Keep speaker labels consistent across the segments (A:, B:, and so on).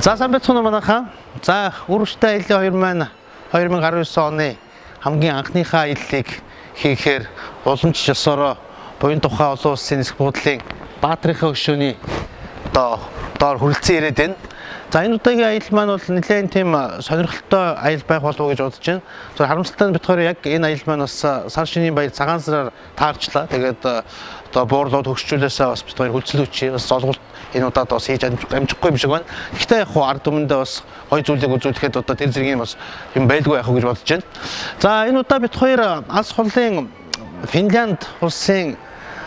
A: За сайн байцгаана уу манайхаа. За үргэлжтэй аялал 2019 оны хамгийн анхныхаа аяллыг хийхээр уламж ёсороо буян тухай олон улсын нисэх буудлын баатрийнхаа өшөөний доор хүрэлцэн ирээд байна. За энэ удаагийн аялал маань бол нэлээд тийм сонирхолтой аялал байх болов уу гэж бодож байна. За харамсалтай нь бид хоёр яг энэ аялал маань бас сар шинийн баяр цагаан сараар таарчлаа. Тэгээд одоо буурлууд хөгжүүлээсээ бас бид хоёр хүлцэл өчье. Бас золголт энэ удаад бас хийж амжихгүй юм шиг байна. Гэхдээ яг хуу ард түмэндээ бас гоё зүйлийг үзүүлэхэд одоо тэр зэргийн бас юм байлгүй яах вэ гэж бодож байна. За энэ удаа бид хоёр алс холын Финлянд улсын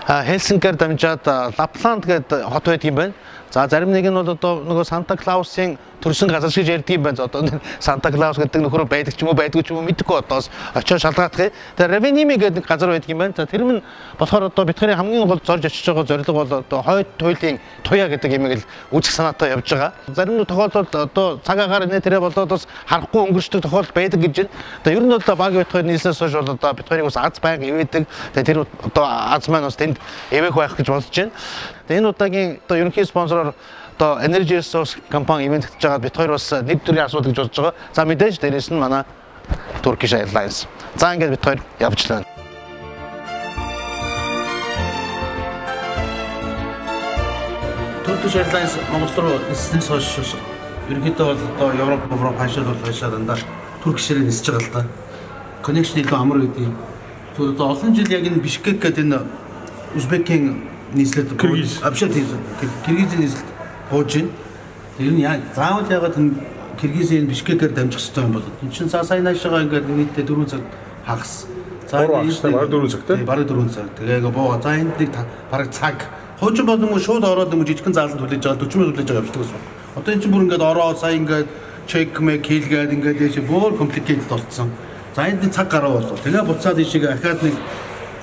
A: Хельсинкиар дамжаад Лапланд гэдэг хот байдаг юм байна. За зарим нэг нь бол одоо нөгөө Санта Клаусын төрсөн газар шиг ярьдаг юм байна. Одоо Санта Клаус гэдэг нөхөр байдаг ч юм уу байдгүй ч юм уу мэдэхгүй одоос очиж шалгаадах. Тэгээ Равеними гэдэг газар байдаг юм байна. За тэр нь болохоор одоо бид хоёрын хамгийн гол зорж очиж байгаа зорилго бол одоо хойд туйлын туяа гэдэг юмыг л үзэх санаатай явж байгаа. Зарим нэг тохиолдолд одоо цаг агаар нэ тэрэ болоод бас харахгүй өнгөрчдөг тохиолдол байдаг гэж байна. Одоо ер нь одоо баг бид хоёр нийлснээс хойш бол одоо бид хоёрыг бас аз байнга ивэдэг. Тэгээ тэр одоо аз маань бас тэнд эвэх байх гэж бодож байна. Тэгээ энэ удаагийн одоо ерөнхий спонсороор одоо Energy Resource компани ивент хийж байгаа бид хоёр бас нэг төрлийн асуудал гэж бодож байгаа. За мэдээж дээрээс нь манай Turkish Airlines. За ингээд бид хоёр явжлаа. Turkish Airlines Монгол руу нислэнээс хойш ерөнхийдөө бол одоо Европ хашаад бол хашаад дандаа Turkish-ээр нисэж байгаа л да. Connection илүү амар гэдэг. Тэгээд одоо олон жил яг энэ Бишкек гэдэг энэ Узбекийн нийслэлд Киргизийн нийслэлд бууж байна. Тэр нь заавал ягаад энэ Киргизийн Бишкекээр дамжих хэрэгтэй юм бол энэ чинь сая наашгаа ингээд нийтдээ 4 цаг хагас. За
B: бараг 4 цаг тийм.
A: Бараг 4 цаг. Тэгээ буугаа. За энд нэг бараг цаг. Хуучин болон шууд ороод нэг жижигхэн зааланд хүлээж байгаа 40 минут хүлээж байгаа явдаг гэсэн. Одоо энэ чинь бүр ингээд ороод сая ингээд чек хийлгээд ингээд яаш бүр complicated болцсон. За энд цаг гараа болов. Тэгээ буцаад ишиг ахаад нэг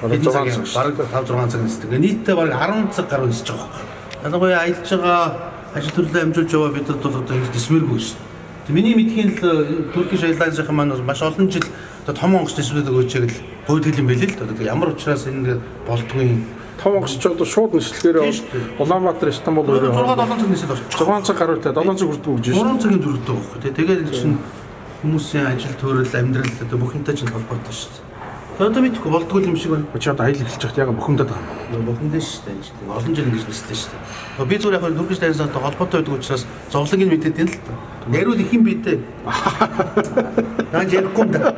A: бараг 5-6 цаг нисдэг. Нийтдээ бараг 10 цаг гаруй нисэж байгаа. Ялангуяа аялж байгаа ажил төрлөө амжуулж яваа бидэд бол одоо ингэ дисмэргүй шин. Тэг миний мэдхийн л Turkish Airlines-ийн маань маш олон жил одоо том онгоц нисвэдэг өгөөчэйг л гойдгол юм байл л да. Ямар учраас энэ болдгүй.
B: Том онгоц ч одоо шууд нислэхээр Улаанбаатар Истанбул өөрөө
A: 6-7 цаг нисээд орчих.
B: 6 цаг гаруй те 7 цаг хүрдэг гэж байна.
A: 3 цагийн дөрөвтэй байхгүй. Тэгээд энэ чинь хүмүүсийн ажил төрөл амьдрал одоо бүхэнтэй ч холбоотой шүү дээ. Одоо мэдгүй болдгүй юм шиг байна.
B: Чи одоо аялал эхэлж байхад яг бухимдаад байгаа юм.
A: Бухимдаа шүү дээ. Олон жил ингэж нисдэг шүү дээ. Би зүгээр яг Turkish Airlines-тай холбоотой байдаг учраас зовлонг нь мэдээд байна л та. Нэрүүд их юм бидээ. Наа ярихгүй юм да.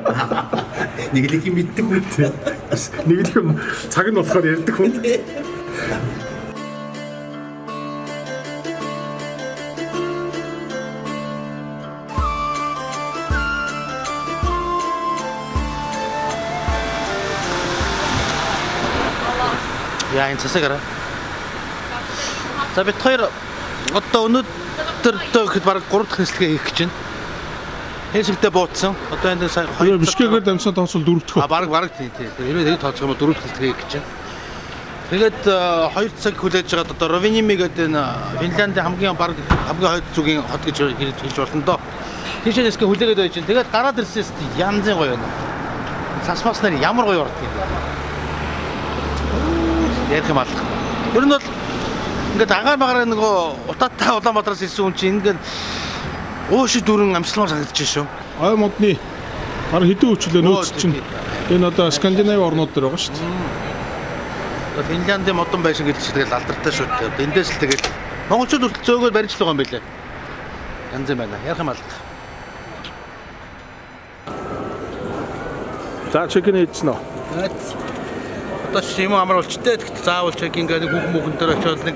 A: Нэг л их юм мэддэг үү?
B: Нэг л юм цаг нь болохоор ярьдаг хүн.
A: Яа энэ цасаа гараа. За бид хоёр одоо өнөөдөр хэд бараг 3 дахь нислэгээ хийх гэж байна. Хээсэгдээ бууцсан. Одоо энэ сая
B: 2 Бишкекээр дамжсан тооцол 4 дахь.
A: Бараг тийм. Ерөөд тооцох юм бол 4 дахь нислэгээ хийх гэж байна. Тэгээд 2 цаг хүлээж байгаад одоо Rovaniemi гэдэг энэ Финляндийн хамгийн хойд зүгийн хот гэж хэлж болно доо. Тийшээ нислэгээ хүлээгээд байж байна. Тэгээд гараад ирсээс янзын гоё байна. Цасмаас нар ямар гоё ордог юм. Ярих юм алах. Ер нь бол ингээд агаар багаараа нөгөө утаатай Улаанбаатараас ирсэн хүн чинь ингээд ууш дөрөн амсламаар санагдаж шүү.
B: Ой модны бараг хэдэн хүчлээ нөөц чинь энэ одоо Скандинави орнууд дээр байгаа шүү дээ.
A: Финляндийн модон байшин гэдэг чинь тэгэл алдартай шүү дээ. Эндээс л тэгэл монголчууд хүртэл зөөгөл барьж л байгаа юм байлээ. Янз юм байна. Ярих юм алах.
B: За чекин хийсэн үү?
A: Одоо ч юм амар болчтой. Тэгэхдээ заавал чек ингээд хүүхэн дээр очиод нэг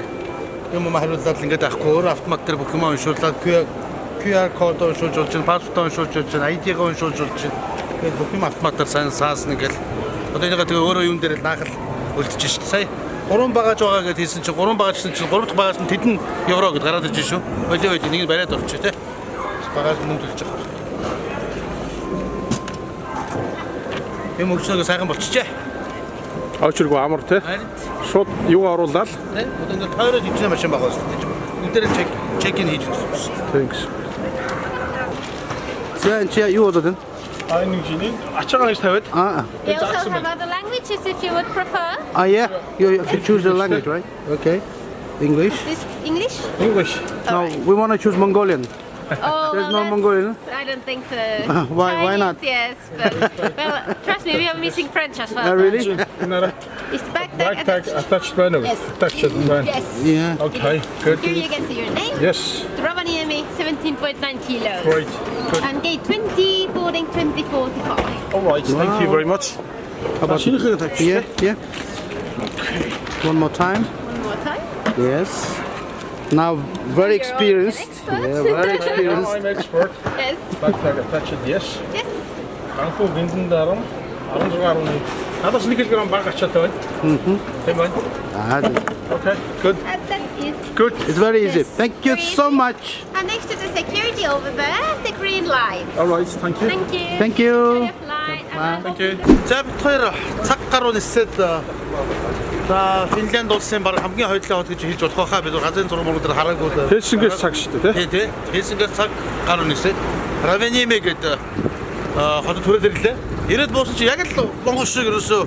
A: юм хариулаад ингээд авахгүй өөр автомат дээр бүх юм уншуулаад QR код уншуулж болж байна, паспорт уншуулж болж байна, ID-г уншуулж болж байна. Тэгээд бүх юм автоматар саасан ингээл одоо энийг тэгээ өөрөө юун дээр наахал үлдчихэж шүү. Сая 3 багаж байгаа гэдээ хэлсэн чинь 3 багаж гэсэн чинь 3 дахь багаж нь тэдэн евро гэдээ гараад ирж шүү. Болоо нэг нь бариад орчих тий. Багаж мөнгө төлж байгаа. Юм өгчнөөс сайхан болчихжээ.
B: Очиргүй амар те. Шууд юу оруулаад.
A: Тэ. Одоо ингээд тойроод ивчнээ машин байгаа шүү. Бүгдээр чек ин хийж өгсөн.
B: Thanks.
A: За чи юу болоод байна?
B: Нэг жиний ачаагаа гэж тавиад.
C: They also have other languages if you would prefer.
A: Yeah. You can choose the language, right? Okay. English?
C: This English?
B: English.
A: No, we want to choose Mongolian.
C: Oh,
A: There's
C: well,
A: no
C: that's-
A: Mongolian?
C: I don't think so.
A: Why not?
C: Chinese, yes, but well, trust me, we are missing French as well.
A: Oh, really?
C: Is the backpack
B: Backpack
C: attached?
B: attached banner.
C: Yes.
B: Attached banner.
C: Yes.
A: Yeah.
B: Okay, good.
C: Here you can see your name.
B: Yes,
C: Rovaniemi, 17.9 kilos.
B: great. Good.
C: And gate 20, boarding 2045.
B: All right, thank you very much.
A: Yeah, yeah. One more time.
C: One more time.
A: Yes. Now very
C: You're
A: experienced.
C: an expert.
A: Yeah, very
B: Now
A: experienced.
B: I'm expert.
C: Yes.
B: Backpack attached, yes.
C: Yes.
B: Анхуу гинзэн дарам 16.1. Надаас 1 кг баг ачаатай байна. Тийм байна. Okay, good.
C: And that is.
B: Good.
A: It's very easy.
C: Yes.
A: Thank you
C: Very
A: so
C: easy.
A: much.
C: And next to the security over there, the green light.
B: All right, thank you.
C: Thank you.
A: Thank you.
C: Enjoy your flight. And
B: Thank you.
A: За бид хоёр цаг гаруй нисээд за Финлянд улсын баг хамгийн хоёулаа хот гэж хэлж болох байхаа бид газрын зураг мөрөдөр хараагүй л.
B: Хельсингээс цаг шүү дээ, тий?
A: Тий. Хельсингээс цаг гаруй нисээд Равениеми гэдэг хотод хүрээд ирлээ. Ирээд буусан чи яг л Монгол шиг ерөөсөө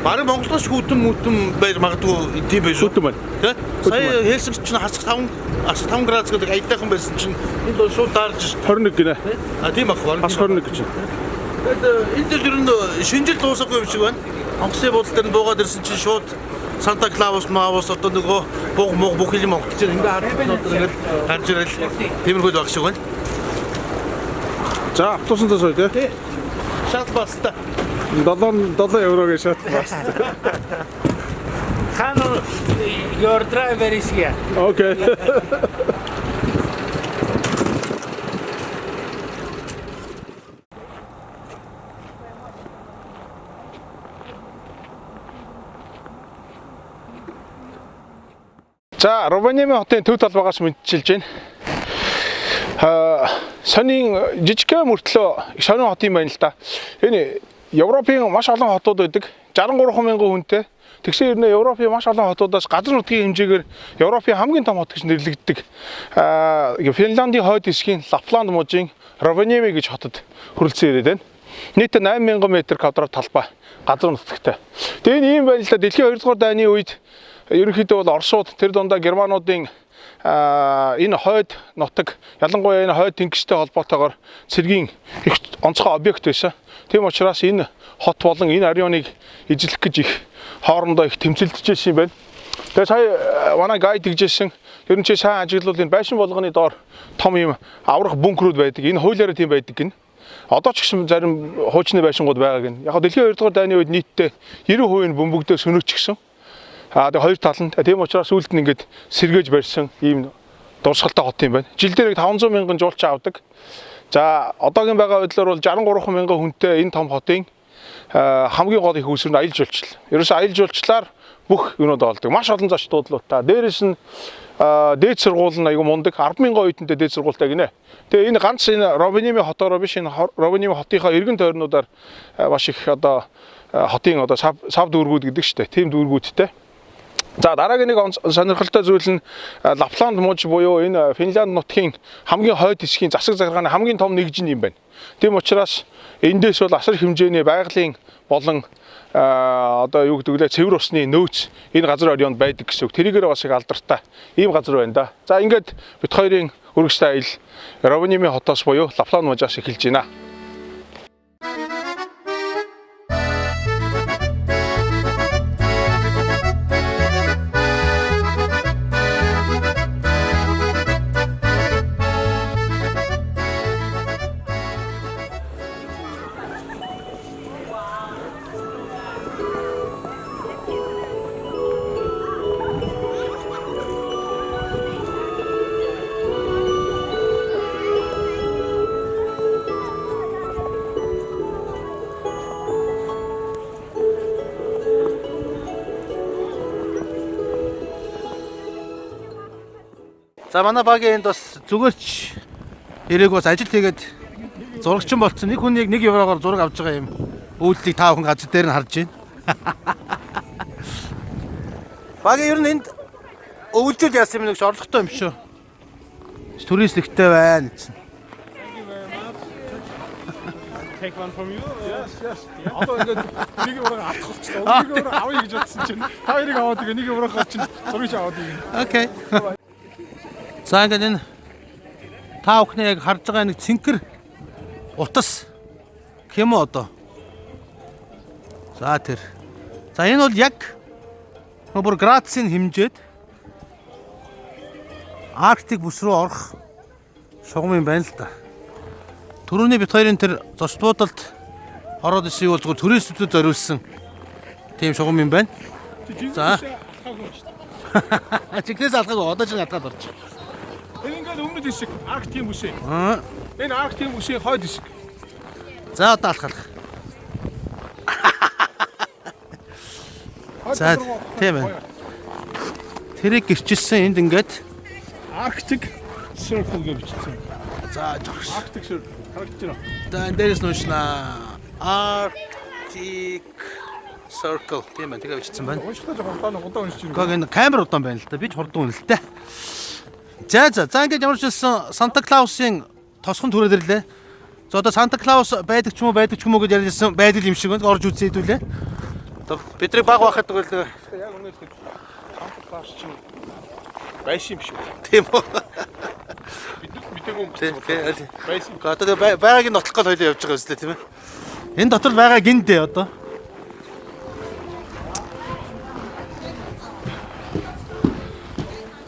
A: бараг Монголоос хүүтэн байж магадгүй тийм байж шүү.
B: Хүүтэн байна.
A: Тий. Сая Хельсинки чинь хасах 5 градус гэдэг аятайхан байсан чинь энд бол шууд даарж шүү.
B: 21 гинэ.
A: А тийм ах баг.
B: Бас 21 гэж.
A: Тэгээд энэ жил ер нь шинжил дуусахгүй юм шиг байна. Онгоцны бодол дээр нь буугаад ирсэн чинь шууд Санта Клаус маавус одоо нөгөө бүх юм онгоц чинь ингээ харагдаад гарч ирэл тиймэрхүү баг шиг байна.
B: За, автобусанд сууя тий?
A: Шат баста.
B: 7 еврогийн шат бас.
D: Hannah, your driver is here.
B: Окей. За, Rovaniemi хотын төв талбайгаас мэдчилж байна. Сонин жижигхэн мөртлөө их сонин хот юм байна л да. Энэ Европын маш олон хотууд байдаг. 63 мянган хүнтэй. Тэгсэн хэрнээ Европын маш олон хотуудаас газар нутгийн хэмжээгээр Европын хамгийн том хот гэж нэрлэгддэг. Финляндийн хойд хэсгийн Лапланд мужийн Rovaniemi гэж хотод хүрэлцэн ирээд байна. Нийт 8000 м² талбай газар нутагтай. Тэгээ энэ юм байна л да. Дэлхийн 2 дугаар дайны үед ерөнхийдөө бол Оросууд тэр дундаа Германуудын энэ хойд нутаг ялангуяа энэ хойд тэнгистэй холбоотойгоор цэргийн их онцгой объект байсан. Тийм учраас энэ хот болон энэ ареоныг эзлэх гэж их хоорондоо их тэмцэлдэж байсан юм байна. Тэгээ сая манай гайд гэжсэн ер нь чи сайн ажиглал энэ байшин болгоны доор том юм аврах бункерүүд байдаг. Энэ хуулиараа тийм байдаг гин. Одоо ч гэсэн зарим хуучны байшингууд байгаа гин. Яг дэлхийн 2 дугаар дайны үед нийтдээ 90% нь бөмбөгдөө сөнөөчихсөн. Тэгээ хоёр тал нь тийм учраас сүүлд нь ингээд сэргээж барьсан ийм дурсгалтай хот юм байна. Жилдээ 500 мянган жуулч авдаг. За одоогийн байгаа байдлаар бол 63 мянган хүнтэй энэ том хотын хамгийн гол их үүсвэр нь аялал жуулчлал. Ерөөсөө аялал жуулчлалаар бүх юмуд олдог. Маш олон зоч дуудлуутай. Дээрээс нь дээд сургууль нь айгүй мундаг 10,000 оюутантай дээд сургуультай гинэ. Тэгээ энэ ганц энэ Rovaniemi хотоороо биш энэ Rovaniemi хотынхаа эргэн тойрнуудаар маш их одоо хотын одоо сав дүүргүүд гэдэг штэ. Тийм дүүргүүдтэй. За дараагийн нэг сонирхолтой зүйл нь Лапланд муж буюу энэ Финлянд нутгийн хамгийн хойд хэсгийн засаг захиргааны хамгийн том нэгжин юм байна. Тийм учраас эндээс бол асар хэмжээний байгалийн болон одоо юу гэдэг вэ цэвэр усны нөөц энэ газар орионд байдаг гэсэн үг. Тэрийгээр бас их алдартай ийм газар байна да. За ингээд бид хоёрын үргэлжлэх аялал Rovaniemi хотоос буюу Лапланд мужаас эхэлж байна.
A: За манай багийн энд бас зүгээрч ирээг бас ажил хийгээд зурагчин болцсон. Нэг хүн 1 еврогоор зураг авч байгаа юм. Үйлдэлийг та бүхэн газар дээр нь харж байна. Багийн ер нь энд өвлжил яасан юм нэг орлоготой юм шүү. Туристиктэй байна.
B: Take one from you? Yes. Одоо ингээд 1 еврог авах болчихлоо. 1 еврог авъя гэж бодсон чинь та хоёрыг аваад тэгээ 1 еврогоо чинь зургийг аваад ийм.
A: Окей. За ингээд энэ Та бүхний яг харж байгаа нэг цэнхэр утас гэм үү одоо. За тэр. За энэ бол яг бүр градусын хэмжээд Арктик бүс рүү орох шугам юм байна л да. Түрүүний бит хоёрын тэр зочдуудад ороод ирсэн юу бол туристүүдэд зориулсан тийм шугам юм байна. За. Чигээс алхаг одоо ч гадаад орж.
B: Энэ ингээд өмнөд хэсэг Арктикийн бүс юм. Энэ Арктикийн бүсийн хойд хэсэг.
A: За одоо алхах. За тийм ээ. Тэрийг гэрчилсэн энд ингээд
B: Arctic Circle гэж бичсэн.
A: за жогс.
B: Arctic Circle харагдаж байна.
A: За дээрээс нуушна. Arctic Circle тийм ээ тэгээ бичсэн байна.
B: Уншихтаа жоохон удаан уншиж байна.
A: Гэхдээ энэ камер удаан байна л да. Би ч хурдан үнэ л дээ. За ингээд ямар ч хэлсэн Санта Клаусын тосхон түрээд ирлээ. За одоо Санта Клаус байдаг ч юм уу гэж ярьжсэн байдал юм шиг байна. Орж үзээ хэдүүлээ. Одоо бидний баг бахад байгаа л
B: Яг үнэхээр Санта Клаус чинь байсан юм шиг.
A: тийм үү.
B: Бидэг юм
A: Тийм
B: байсан.
A: байсан. Одоо байгааг нь нотлох гол хоёлоо явж байгаа үстэй тийм ээ. Энэ дотор байгаа гиндээ одоо.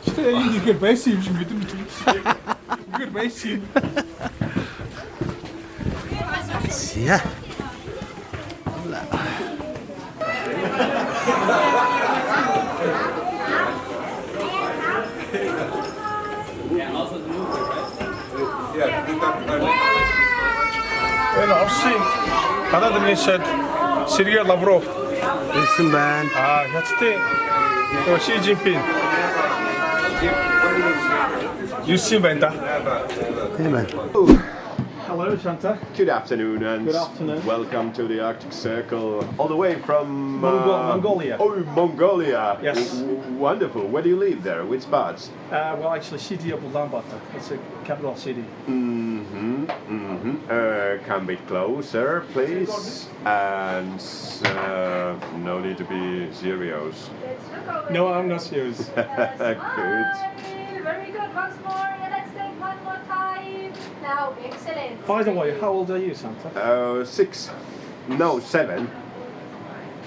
B: Гэтэ яг ихээр байсан юм шиг мэдрэмж байна. Ихээр байсан юм.
A: Я.
B: Энэ Оросын Канадын нийшэд Сергей Лавров
A: Ирсэн байна.
B: Хятадын Ши Жинпин Юсин байна да.
A: Тийм байна.
B: Hello, Shanta.
E: Good afternoon and
B: Good afternoon.
E: welcome to the Arctic Circle, all the way from
B: Mongolia.
E: Oh, Mongolia!
B: Yes.
E: Wonderful. Where do you live there? Which parts?
B: Well, actually, city of Ulaanbaatar. It's a capital city.
E: Come a bit closer, please. And no need to be serious.
B: No, I'm not serious.
E: Good.
F: Very good. Once more. Yeah, let's take one more time. Now, excellent.
B: By the way, how old are you, Santa?
E: 6. No, 7.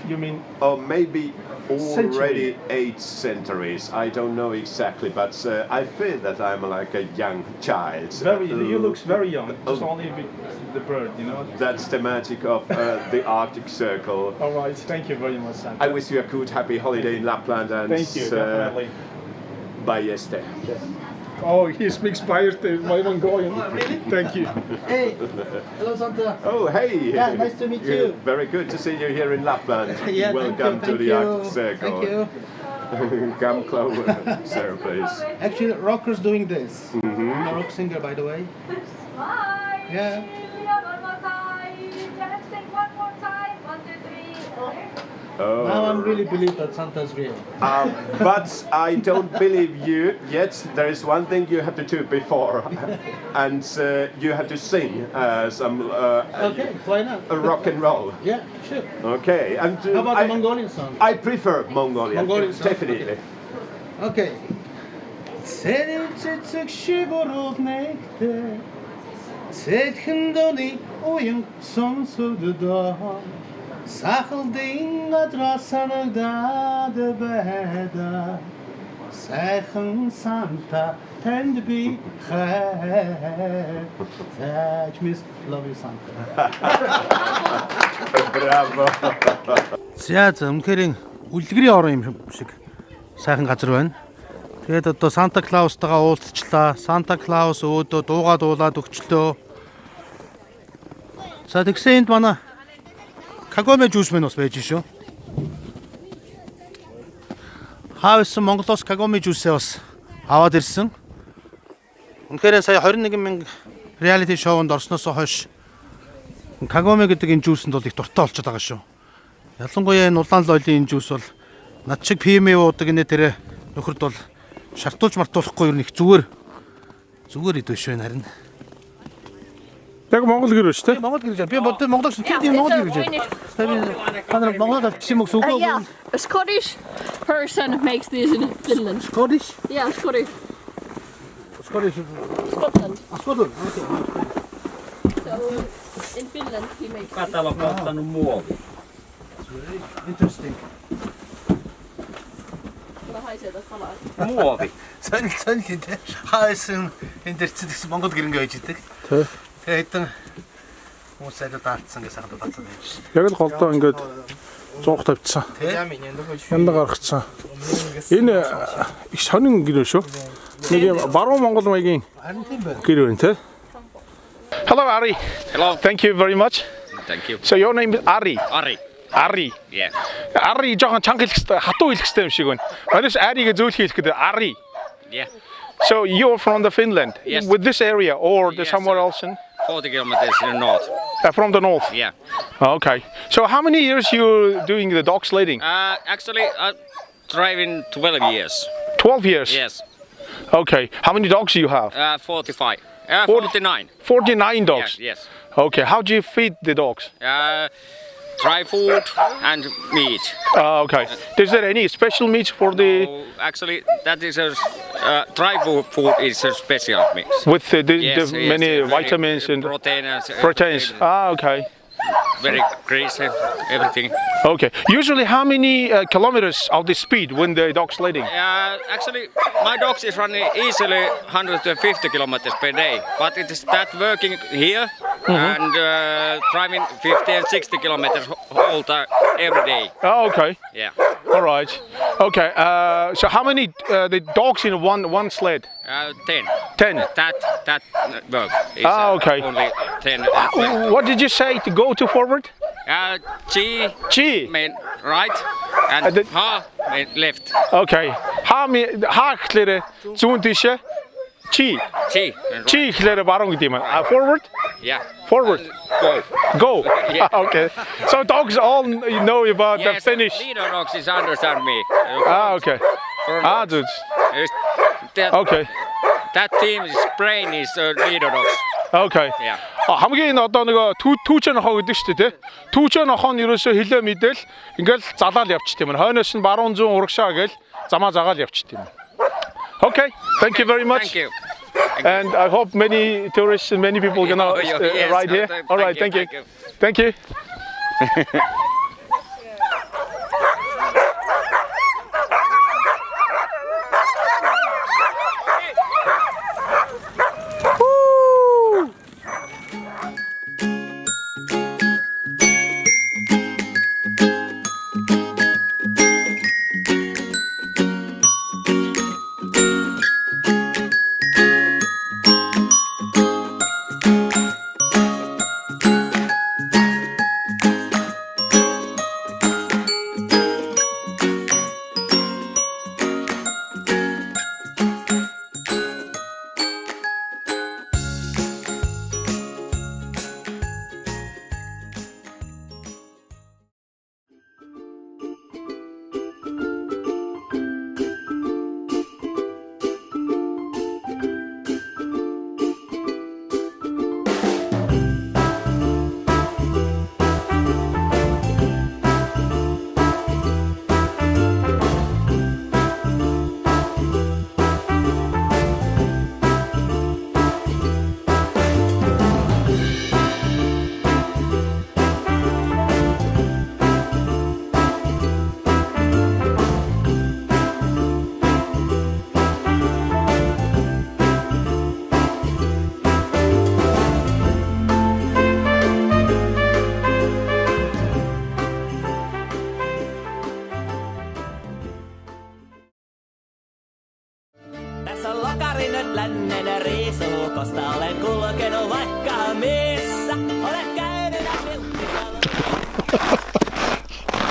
B: You mean
E: Or maybe already
B: Century.
E: 8 centuries. I don't know exactly, but I feel that I'm like a young child.
B: very? You look very young. Just only the bird, you know.
E: That's the magic of the Arctic Circle.
B: All right. Thank you very much, Santa.
E: I wish you a good, happy holiday in Lapland and
B: Thank you. Definitely.
E: bye yesterday.
B: Oh, he speaks my Mongolian. Thank you.
A: Hey. Hello Santa.
E: Oh, hey!
A: Yeah, nice to meet you.
E: Very good to see you here in Lapland.
A: Yeah,
E: Welcome to the Arctic Circle.
A: Thank you.
E: Come closer, sir, please.
A: Actually, Rocker's doing this. I'm a rock singer, by the way.
F: Smile.
A: Yeah.
F: One more time. Yeah, let's take one more time. 1, 2, 3.
E: Oh.
A: Now I really believe that Santa's real.
E: But I don't believe you yet. There is one thing you have to do before, and you have to sing some
A: Okay, why not?
E: rock and roll.
A: Yeah, sure.
E: Okay, and
A: How about the Mongolian song?
E: I prefer Mongolian,
A: Mongolian song?
E: definitely.
A: Okay. Цэрэг цэцэг шиг урууд нэгтээ Цэлхэн доны уян сонсогддоо Сахалдын гадраас санагдаад байдаа Сайхан Санта танд би хайр Touch me, love you Santa.
E: Bravo.
A: За үнэхээр үлгэрийн орон юм шиг сайхан газар байна. Тэгээд одоо Санта Клаустайгаа уулзчлаа. Санта Клаус өөдөө дуугаа дуулаад өгчлөө. За тэгсэн энд манай Кагоме жуусмен бас байж шүү. Хаавсан Монголоос Кагоме жуусээ бас аваад ирсэн. Үнэхээр сая 21,000 реалити шоунд орсноос хойш Кагоме гэдэг энэ жуусанд бол их дуртай болчиход байгаа шүү. Ялангуяа энэ улаан лойлын энэ жуус бол над шиг ПМ уудаг нэ тэр нөхөрд бол шартуулж мартуулахгүй юу нэг зүгээр идвэ шүү харин.
B: Яг Монгол гэр шүү дээ.
A: Монгол гэр би Монгол шүү. Тийм Монгол гэр шүү. Танай Монгол авчихсан мөс үгүй.
C: Yeah, a Scottish person makes this in Finland.
A: Scottish.
C: Yeah, Scottish.
B: Scotland.
G: Scotland.
H: So in Finland he makes
G: Katala polttanut muovi.
A: Interesting.
H: Kyllä haisee tästä palaa.
G: Muovi.
A: Сонь тийм хаасан энэ дэр чинь Монгол гэрэнгээ байж идэг. Тэгээ хэдэн хүмүүс сайд даацсан гэсэн санаад бацсан байж шээ.
B: Яг л голдоо ингээд 100 тавьчихсан. Янда гаргацсан. Энэ их сонин гэр шүү. Нэг юм баруун Монгол маягийн гэр байна те. Hello Ari.
I: Hello.
B: Thank you very much.
I: Thank you.
B: So your name is Ari.
I: Ari.
B: Ari.
I: Yeah.
B: Ari жоохон чанга хэлэхтэй хатуу хэлэхтэй юм шиг байна. Манайс Аригээ зөөлхий хэлэх гэдэг Ari.
I: Yeah.
B: So you're from the Finland.
I: Yes.
B: With this area or
I: Yes,
B: somewhere else in
I: 40 kilometers in the north.
B: from the north.
I: Yeah.
B: Okay. So how many years you doing the dog sledding?
I: Actually, driving 12 years.
B: 12 years.
I: Yes.
B: Okay. How many dogs do you have?
I: 45. 49.
B: 49 dogs.
I: Yes.
B: Okay. How do you feed the dogs?
I: Dry food and meat.
B: Okay. Is there any special meat for the
I: Actually, that is a dry food is a special mix.
B: with the
I: Yes,
B: many
I: very,
B: vitamins and
I: proteins.
B: proteins? Okay.
I: Very greasy, everything.
B: Okay. Usually, how many kilometers of the speed when the dog sledding?
I: Actually, my dogs is running easily 150 kilometers per day, but it is that working here and driving 50 and 60 kilometers whole time every day.
B: Oh, okay.
I: Yeah.
B: All right. Okay. So how many the dogs in one sled?
I: 10.
B: 10.
I: That work. Is,
B: Okay.
I: Only 10. At work.
B: What did you say to go to forward?
I: G
B: G.
I: main right and
B: And then-
I: Ha main left.
B: Okay. Ха гэхлээр зүүн тийшээ G.
I: G.
B: G гэхлээр баруун гэдэг юм аа. Forward.
I: Yeah.
B: Forward.
I: Go.
B: Go.
I: Yeah.
B: Okay. So dogs all know about the
I: Yes,
B: Finnish.
I: leader dogs is understand me.
B: Okay.
I: From-
B: Dude.
I: That,
B: Okay.
I: that team's brain is leader dogs.
B: Okay.
I: Yeah.
B: Хамгийн одоо нэг түүчэн нохоо гэдэг шүү дээ. Түүчэн нохоо нь ерөөсөө хилээ мэдэл ингээл залаал явчих тийм. Хойноос нь баруун зүүн урагшаа гээл замаа загаал явчих тийм. Okay. Thank you very much.
I: Thank you.
B: And I hope many tourists and many people gonna
I: Yes,
B: ride here. All right. Thank you. Thank you.
J: Tässä lokari nyt lännen riisuu, koska olen kulkenut vaikka missä. Olen käynyt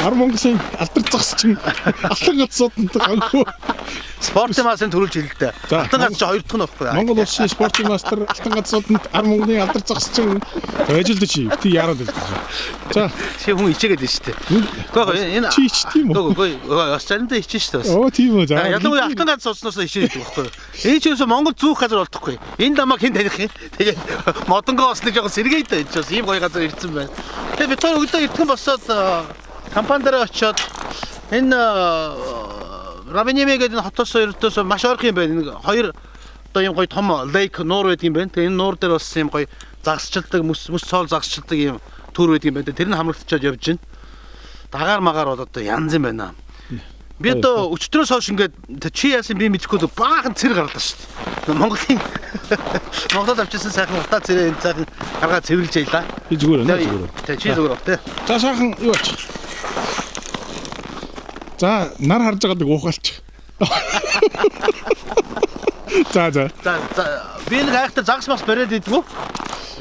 B: Ар Монголын алдар загсчин алтан газрууданд гангүй
A: Спортын масын төрүүлж хэлдэг. Алтан газ чи хоёр дахь нь баггүй.
B: Монгол улсын спортын мастер алтан газрууданд ар Монголын алдар загсчин ажиллаж чи яарад хэлдэг. За
A: Чи хүн ичээгээд байна шүү дээ. Гэхдээ энэ
B: чи ичт юм уу?
A: Гэхдээ бас заримдаа ичэн шүү дээ.
B: Оо тийм үү. За
A: Ялангуяа алтан газ сууснаас ичээд байдаг байхгүй. Энэ ч юусе Монгол зүүх газар болдохгүй. Энэ дамаг хэн таних юм? Тэгээд модонгоо бас нэг жоохон сэргээтэй байж бас ийм гоё газар ирсэн байна. Тэгээд бид хоёр өглөө ирдхэн босоод компани дээр очиод энэ Равенеме гэдэг хотоос хоёртоос маш ойрхон юм байна. Нэг хоёр одоо юм гоё том лейк нуур байдаг юм байна. Тэгээ энэ нуур дээр бас юм гоё загасчилдаг мөс цоол загасчилдаг юм төр байдаг юм байна. Тэр нь хамрагдчихад явж байна. Дагаар магаар бол одоо янз юм байна. Би одоо өчтөрөөс хойш ингээд чи яасан би мэдэхгүй баахан цэр гарлаа шүү дээ. Монголд авчихсан сайхан утаа цэрээ энэ сайхан гаргаа цэвэрлж яйлаа.
B: Би зүгээр байна зүгээр.
A: Тэ чи зүгээр баг тэ.
B: За сайхан юу ач. За нар харж байгааг уухалч. За
A: би нэг айхтар загас бас бариад идэггүй.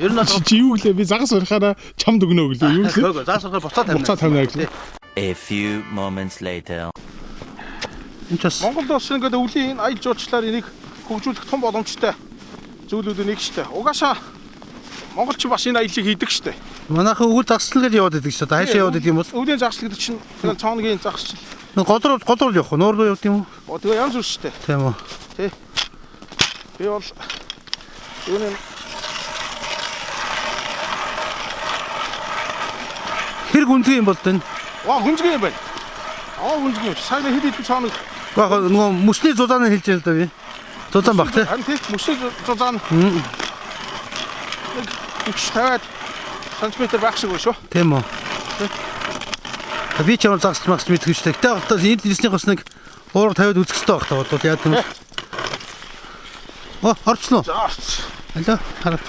A: Ер нь
B: чи юу гэлээ би загас барихаараа чамд өгнө гэлээ юу гэлээ.
A: Загас барихаар буцаад тавина.
B: Буцаад тавина гэлээ.
J: A few moments later.
B: Монголд бас ингээд өвлийн энэ аялал жуулчлалаар энийг хөгжүүлэх том боломжтой зүйлүүд нэг штэ. Угаасаа монголч бас энэ аяллыг хийдэг штэ.
A: Манайхан өвөл загсчил гэж яваад идэг штэ. Хайшаа яваад идэг юм бол.
B: Өвлийн загсчил гэдэг чинь тэгэл цооногийн загсчил.
A: Годрол явах уу? Нуур руу явд юм уу?
B: Тэгээ янз бүр штэ.
A: Тийм үү.
B: Тий. Би бол юуны
A: хэр гүнзгий юм бол тань.
B: Гүнзгий юм байна. Гүнзгий. Сайн хэд цааныг
A: нөгөө мөсний зузааныг хэлж ял да би. Зузаан баг тий.
B: Харин тий мөсний зузаан. 50 см байх шиг байна шүү.
A: Тийм үү. Би ч юм загсч магч мэдгүй шүү дээ. Гэтэ одоо энд ирсний гос нэг уурга тавиад үзэх хэрэгтэй байх таа бол яа гэвэл. Орчлоо. Алло хараад.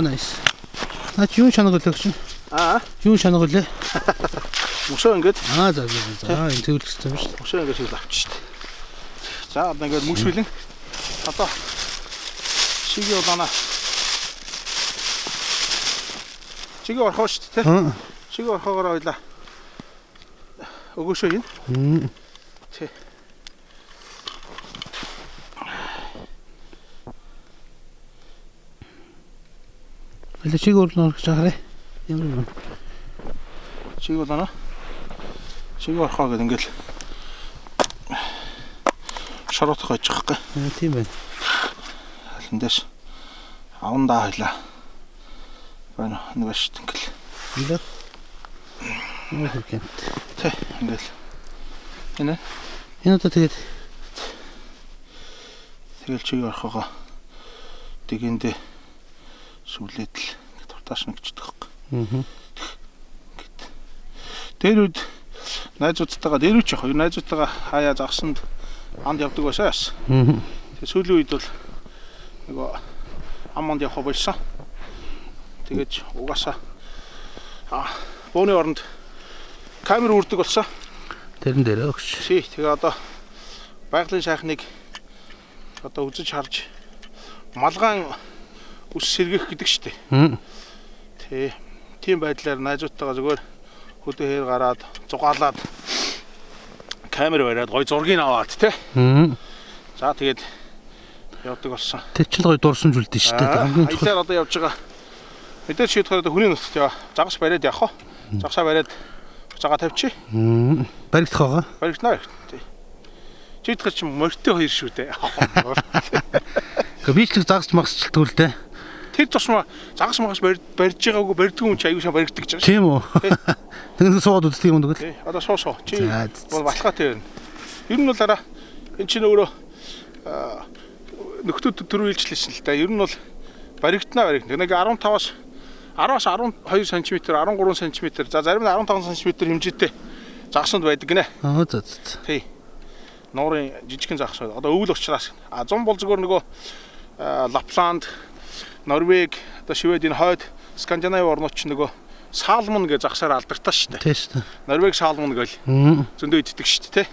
A: Nice. Наач юу шанаг үлээ гэж. Юу шанаг үлээ?
B: Мөшөө ингээд.
A: За энэ төвлөх хэрэгтэй юм шүү дээ.
B: Мөшөө ингээд шил авчих шүү дээ. За одоо ингээд мөш бэлэн. Одоо чигээ удаана. Чигээ орхоо шүү дээ. Чигээ орхоогоор ойлаа. Өгөөшөө ин. Тий.
A: Аль чиг урлаа гэж хараа. Ямар юм.
B: Чиг удаана. Чиг орхоо гэдэг ингээл шаротох байж байгаа юм.
A: Тийм байна.
B: Алиндэш авандаа хойлоо. Байна нэг баш ингээл.
A: Ингээд. Юу хийх юм.
B: Тэ ингээл. Энэ
A: одоо тэгээд
B: чиг орхоогоо дигэндээ сүлээд л туртааш нэгчдэг юм. Дээрүүд найзуудтайгаа дээрүүч яг хоёр найзуудтайгаа хаяа загсанд анд явдаг байшаас. Тэгээ сүүлийн үед бол нөгөө аманд явах болсон. Тэгээд угаасаа бууны оронд камер үрдэг болсон.
A: Тэрэн дээр өгч.
B: Тий, тэгээ одоо байгалийн шахныг одоо үзэж харж малгаан ус сэргэх гэдэг штэ. Тий. Тийм байдлаар найзуудтайгаа зүгээр хөдөө хээр гараад зугаалаад камер бариад гой зургийг аваад тий. За тэгээд явдаг болсон.
A: Тэр чинь гой дурсан зүйлдэ шүү дээ. Хамгийн чухал.
B: Аялаар одоо явж байгаа. Мэдээж шийдэх хэрэг хүний нутагт яа. Загас бариад явах уу? Загсаа бариад буцаага тавьчих.
A: Баригдах байгаа.
B: Баригдана. Тий. Шийдэх хэрэг чинь морьтой хоёр шүү дээ.
A: Гэхдээ би ч нэг загас магсч төлдөө.
B: Тэр тусмаа загас магас барьж байгаагүй барьдгүй юм чи аюу сайн баригддаг гэж байгаа.
A: Тийм үү. Тэгвэл сууд үздэг юм дгүй.
B: Тий. Одоо суусоо. Чи бол баталгаатай байна. Ер нь бол араа энэ чинь өөрөө нөхдүүд төрөө илжлээсэн л та. Ер нь бол баригдана. Нэг 15-аас 10-аас 12 см, 13 см, за зарим нь 15 см хэмжээтэй загсанд байдаг гинэ.
A: За.
B: Тий. Нуурын жижигхэн загас байна. Одоо өвөл учраас. Зам бол зүгээр нөгөө Лапланд, Норвег, одоо Шведийн хойд Скандинави орнууд ч нөгөө салмон гэж загсаар алдартай шүү дээ.
A: Тий шүү дээ.
B: Норвег салмон гэж зөндөө иддэг шүү дээ,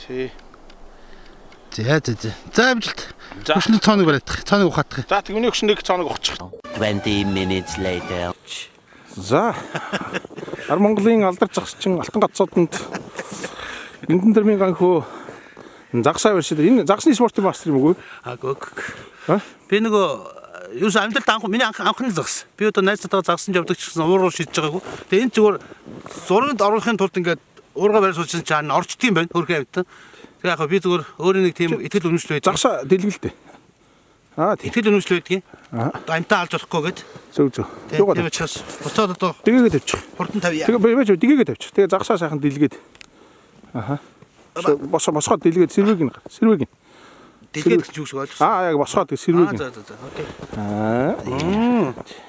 B: тий.
A: За амжилт. Өшний цааныг бариадах. Цааныг ухаадах.
B: За тэгмний өшнийг цааныг ухчих.
J: 20 minutes later.
B: За. Ар Монголын алдар загсчин алтан гацууданд эндэн дэрмийн ганхөө загсаа барьшил. Энэ загсны спортын мастер юм уу?
A: Би нөгөө юус амьдралд миний анхны загс. Би одоо найзтайгаа загсан явдаг ч гэсэн ууруу шидэж байгаагүй. Тэгээ энэ зүгээр зурганд оруулахын тулд ингээд уурга барь суусан чинь орчдөг юм байна. Хөрхөө автан. Тэгээ яг би зүгээр өөрөө нэг тийм итгэл үнэмшил байдаг.
B: Загсаа дэлгэлтэй.
A: Итгэл үнэмшил байдгийн. Амтаа алж болохгүй гэд.
B: Зөв.
A: Тийм учраас буцаад одоо
B: дэгээгээд тавьчих.
A: хурдан тавья.
B: Тэгээ байж дэгээгээд тавьчих. Тэгээ загсаа сайхан дэлгээд. босгоод дэлгээд сэрвэг.
A: Дэлгээд гэж юу гэж ойлгосон.
B: Яг босгоод сэрвэг.
A: За. Окей.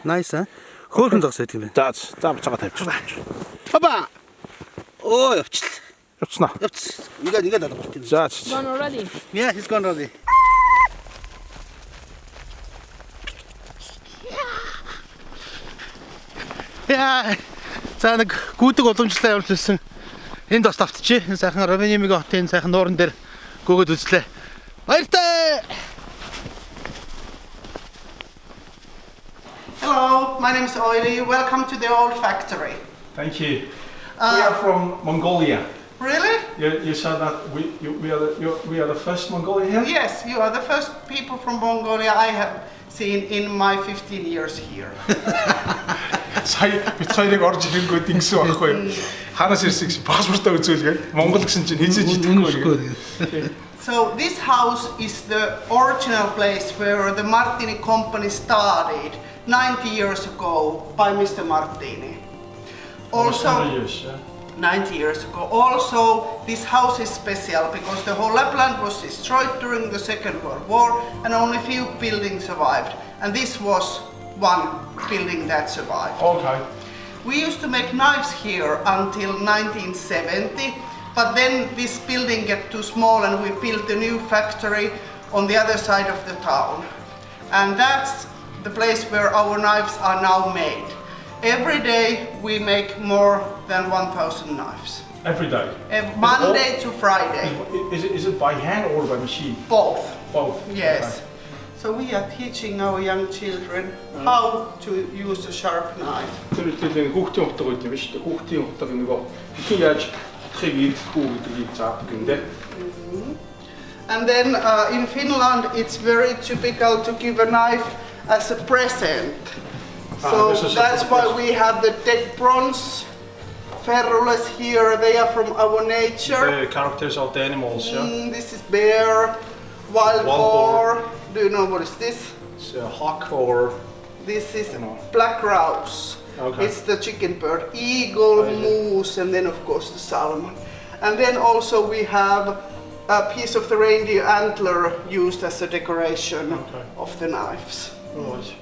A: Nice а. Хөөхөн зогсоо гэдэг юм байна.
B: За буцаага тавьчих.
A: Хапа. Оо явчихлаа.
B: Явцнаа.
A: Ингээд алга.
B: За.
H: Gone already.
A: Yeah, he's gone already. Яа. За нэг гүйдэг уламжлалаа явуулж ирсэн. Энд бас давтчихъя. Энэ сайхан Равенемигийн хотын сайхан нууран дээр гөөгөөд үзлээ. Баяртай.
K: Hello, my name is Oili. Welcome to the old factory.
B: Thank you. We are from Mongolia.
K: Really?
B: You said that we are the first Mongolia here?
K: Yes, you are the first people from Mongolia I have seen in my 15 years here.
B: Сая бид хоёрыг орж ирэнгүү дингсэн байхгүй юу? Ханаас ирсэн гэсэн паспортаа үзүүлгээд Монгол гэсэн чинь хизээж идэхгүй.
K: So this house is the original place where the Martini company started 90 years ago by Mr. Martini. Also, 90 years ago. Also, this house is special because the whole Lapland was destroyed during the Second World War and only few buildings survived. And this was one building that survived.
B: Okay.
K: We used to make knives here until 1970, but then this building got too small and we built a new factory on the other side of the town. And that's the place where our knives are now made. Every day we make more than 1,000 knives.
B: Every day?
K: Monday to Friday.
B: Is it by hand or by machine?
K: Both.
B: Both?
K: Yes.
B: Okay.
K: So we are teaching our young children how to use a sharp knife.
B: Тэр хүүхдийн утга гэдэг юм шүү дээ. Хүүхдийн утга нөгөө хин яаж хатхыг ирдэхгүй гэдгийг заадаг юм дээ.
K: And then in Finland it's very typical to give a knife as a present. So that's why we have the dead bronze ferrules here. They are from our nature.
B: The characters of the animals, yeah?
K: This is bear, wild boar. Do you know what is this?
B: It's a hawk or...
K: This is black grouse.
B: Okay.
K: It's the chicken bird. Eagle, moose, and then of course the salmon. And then also we have a piece of the reindeer antler used as a decoration of the knives.
B: Right.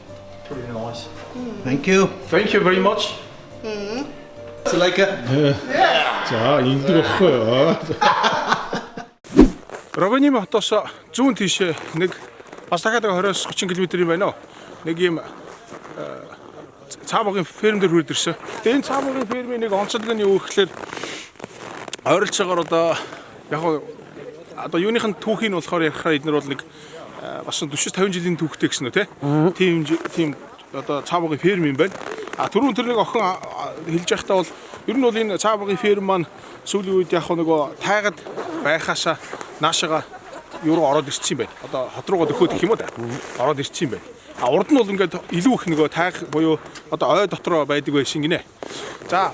B: Pretty nice.
A: Thank you.
B: Thank you very much.
A: It's like a...
B: За, ингэдэг байхгүй юу? Равенеми хотоос зүүн тийшээ нэг бас дахиад 20-30 км юм байна уу? Нэг юм цаабагийн ферм дээр хүрээд ирсэн. Тэгээ энэ цаабагийн фермийн нэг онцлог нь юу гэхээр ойролцоогоор одоо юуныхын түүхийг нь болохоор ярихаар эднэр бол нэг бас 40-50 жилийн түүхтэй гэсэн үү те. Тийм одоо цаабагийн ферм юм байна. Түрүүн тэр нэг охин хэлж байхдаа бол ер нь бол энэ цаабагийн ферм маань сүүлийн үед нөгөө тайгад байхаасаа наашаага юу руу ороод ирсэн юм байна. Одоо хот руугаа дөхөөд гэх юм уу да. Ороод ирсэн юм байна. Урд нь бол ингээд илүү их нөгөө тайг буюу одоо ой дотроо байдаг байсан гинэ. За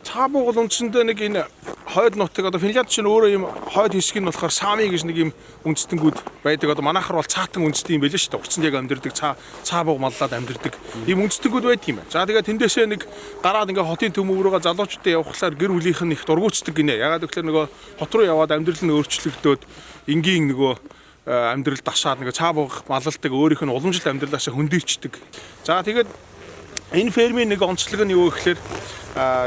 B: цаабаг бол үндсэндээ нэг энэ хойд нутаг одоо Финлянд чинь өөрөө юм хойд хэсэг нь болохоор Сами гэж нэг юм үндэстэнгүүд байдаг. Одоо манайхаар бол цаатан үндэстэн юм байлээ шүү дээ. Урцсан яг амьдэрдэг цаабаг маллаад амьдэрдэг ийм үндэстэнгүүд байдаг юм байна. За тэгээд тэндээсээ нэг гараад ингээ хотын төмөв рүүгээ залуучуудаа явхлаар гэр бүлийнх нь их дургуутдаг гинэ. Ягаад гэвэл нөгөө хот руу яваад амьдрал нь өөрчлөгдөөд энгийн нөгөө амьдрал дашаад нөгөө цаабаг маллалдаг өөрийнх нь уламжлалт амьдралаасаа хөндөрчдөг. За тэгээд энэ фермийн нэг онцлог нь юу гэхээр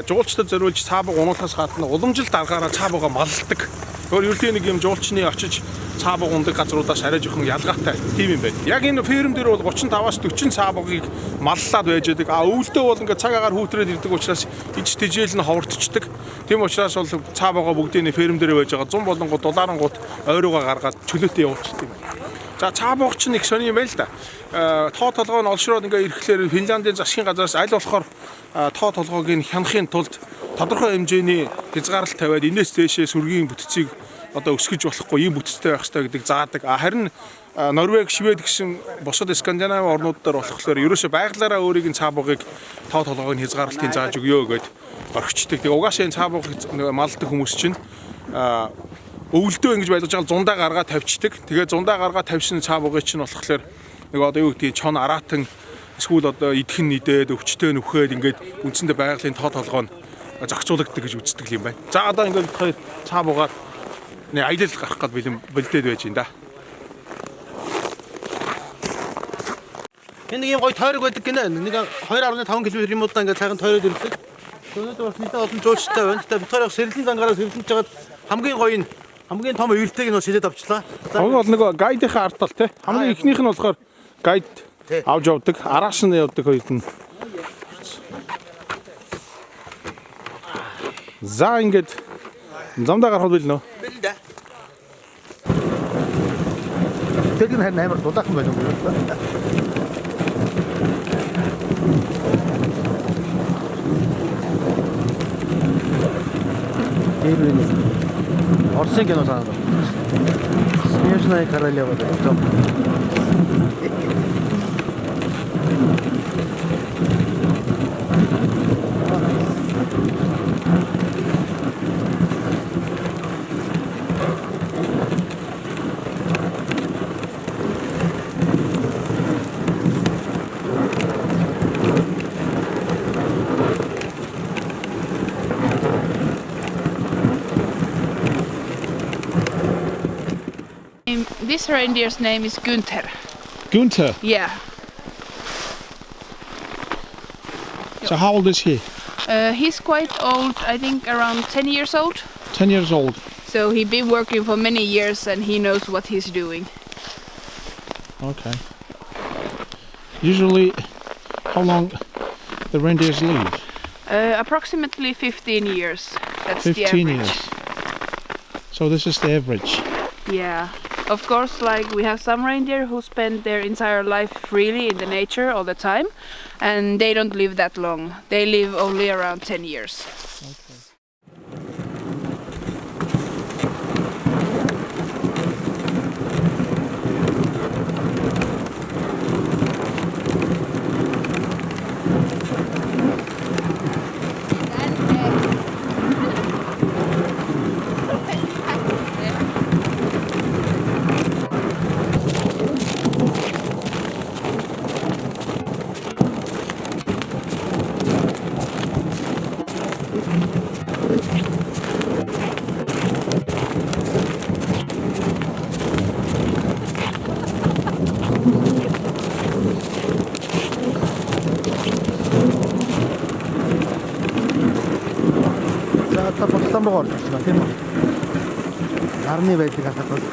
B: жуулчдад зориулж цаабаг унуулахаас гадна уламжлалт аргаараа цаабага малладаг. Өөрөөр нэг юм жуулчны очиж цаабаг ундаг газруудаас арай жоохон ялгаатай тийм юм байна. Яг энэ ферм дээр бол 35-аас 40 цаабагийг маллаад байж байдаг. Өвөлдөө бол ингээд цаг агаар хүүтрээд ирдэг учраас иж тэжээл нь ховордчихдаг. Тийм учраас бол цаабага бүгдийн ферм дээр байж байгаа 100 болонгууд дулаарангууд ойруугаа гаргаад чөлөөтэй явуулчихдаг юм. За цаабаг чинь их сони юм байл та. Тоо толгой нь олшроод ингээ ирэхлээр Финляндийн засгийн газраас аль болохоор тоо толгойг нь хянахын тулд тодорхой хэмжээний хязгаарлалт тавиад энэс дээшээ сүргийн бүтцийг одоо өсгөж болохгүй ийм бүтцтэй байх хэрэгтэй гэдэг заадаг. Харин Норвег, Швед гэсэн бусад Скандинави орнууд дээр болохоор ерөөсөө байгалаараа өөрийг нь цаабагыг тоо толгойг нь хязгаарлалтын зааж өгөө гэд орхичдаг. Тэгээ угаасаа энэ цаабагыг малдаг хүмүүс чинь өвөлдөө ингэж байлгаж байгаа зундаа гаргаа тавьчихдаг. Тэгээ зундаа гаргаа тавьсан цаабагыг чинь болохоор нэг одоо юу гэдгийг чон араатан эсвэл одоо идэх нь идээд өвчтөө нөхөөд ингээд үндсэндээ байгалийн тоо толгой нь зохицуулагддаг гэж үздэг юм байна. За одоо ингээд хоёр цаабагаар нэ аялал гарах гээд бэлдээд байж юм да.
A: Энэ нэг юм гоё тойрог байдаг гинэ. Нэг 2.5 км юм удаа ингээд цайхан тойроод ирдэг. Өнөөдөр бас нийтээ олон жуулчтай байна. Гэтэ бид хоёр сэрэлэн зангаараа сэрэлэнж жагаад хамгийн гоё нь хамгийн том уйлтыг нь шилээд авчлаа.
B: Уг бол нэг гайдынхаа ард тал те. Хамгийн ихнийх нь болохоор гайд авч явдаг, араас нь явдаг хоёр нь. За ингээд замдаа гарах үйл нөө.
A: Бэл да. Тэр нь амар дулаахан байна уу? Орсын кино санагдав. Снежная королева да.
H: This reindeer's name is Günther.
B: Günther.
H: Yeah.
B: So how old is he?
H: He's quite old, I think around 10 years old.
B: 10 years old.
H: So he's been working for many years and he knows what he's doing.
B: Okay. Usually, how long the reindeers live?
H: Approximately 15 years. That's the
B: 15
H: average.
B: years. So this is the average.
H: Yeah. Of course, like we have some reindeer who spend their entire life freely in the nature all the time, and they don't live that long. They live only around 10 years.
A: Пакистан руу орж ирсэн ба тийм үү? Нарны байдаг хахад бол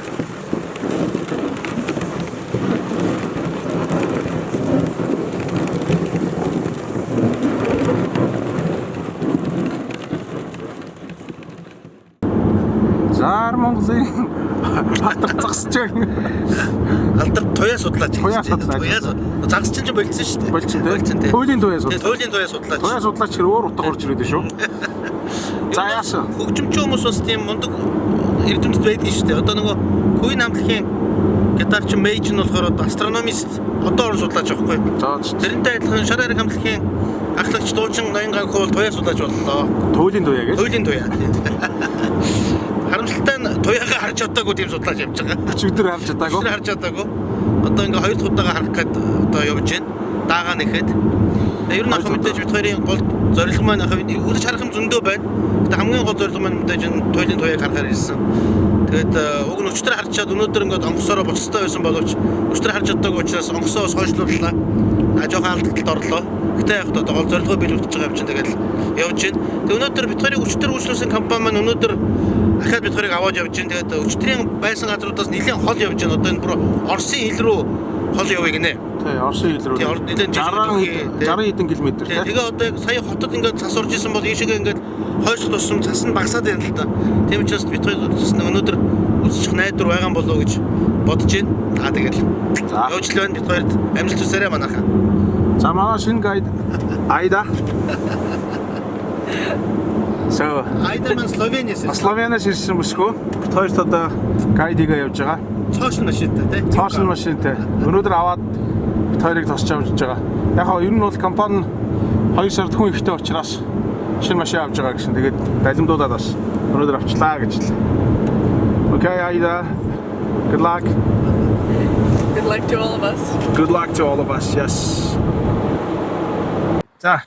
B: Зар Монголын алдар загсаж байна.
A: алдар туяа судлаач.
B: Туяа судлаач.
A: Туяа загсч чинь болцсон шүү дээ.
B: Болцсон тий. Туйлын туяа судлаач.
A: Туйлын туяа судлаач.
B: Туяа судлаач хэр өөр утга орж ирээд шүү. За яасан?
A: Хөгжимч хүмүүс бас тийм мундаг эрдэмтэд байдаг шүү дээ. Одоо нөгөө Queen хамтлагийн гитарч Mage нь болохоор астрономист одоо орон судлаач байхгүй. Тэрнтэй адилхан шар ариг хамтлагийн ахлагч дуучин Ноён Ганхуу бол туяа судлаач боллоо.
B: Туйлын туяа гэж.
A: Туйлын туяа. Харамсалтай нь туяагаа харж чадаагүй тийм судлаач явж байгаа.
B: Өчигдөр харж чадаагүй.
A: Өчигдөр харж чадаагүй. Одоо ингээ хоёр дахь удаага харах гээд одоо явж байна. Даагаа нэхэд. Ер нь ахын мэдээж бид хоёрын гол зорилго маань ахын үзэж харах юм зөндөө байна. Гэтэ хамгийн гол зорилго маань мэдээж туйлын туяаг харахаар ирсэн. Тэгээд уг нь өчтөр харж чад өнөөдөр ингээд онгоцоороо буцтай байсан боловч өчтөр харж чадаагүй учраас онгоцоо хойшлууллаа. Жоохон алдалтад орлоо. Гэтэ яг одоо гол зорилгоо биелүүлж байгаа юм чинь тэгээд явж байна. Тэгээд өнөөдөр бид хоёрыг өчтөр үйлчлүүлсэн компани маань өнөөдөр ахаад бид хоёрыг аваад явж байна. Тэгээд өчтөрийн байсан газруудаас нэлээд хол явж байна. Одоо энэ бүр Оросын хил рүү хол явъя гинэ.
B: Тий, Оросын хил рүү. 60 хэдэн километр тий.
A: Тэгээ одоо сая хотод ингээд цас орж исэн бол ийшээгээ ингээд хойшлох тусам цас нь багасаад байна л да. Тийм учраас бид хоёр өнөөдөр үзчих найдвар байгаа болов уу гэж бодож байна. За тэгэл явж л байна бид хоёрт амжилт хүсээрэй манайхаа.
B: За манай шинэ гайд Айда. So
A: Айда маань Словениас.
B: Словениас ирсэн бүсгүй. Бид хоёрт одоо гайдигаа явж байгаа.
A: Цоошин машинтай тий.
B: Цоошин машинтай. Өнөөдөр аваад бид хоёрыг тосч авч байгаа. Яг хаа ер нь бол компани 2 сард хүн ихтэй учраас шинэ машин авч байгаа гэсэн. Тэгээд далимдуулаад бас өнөөдөр авчлаа гэж л. Okay, Aida. Good luck.
H: Good luck to all of us.
B: Good luck to all of us. Yes. За.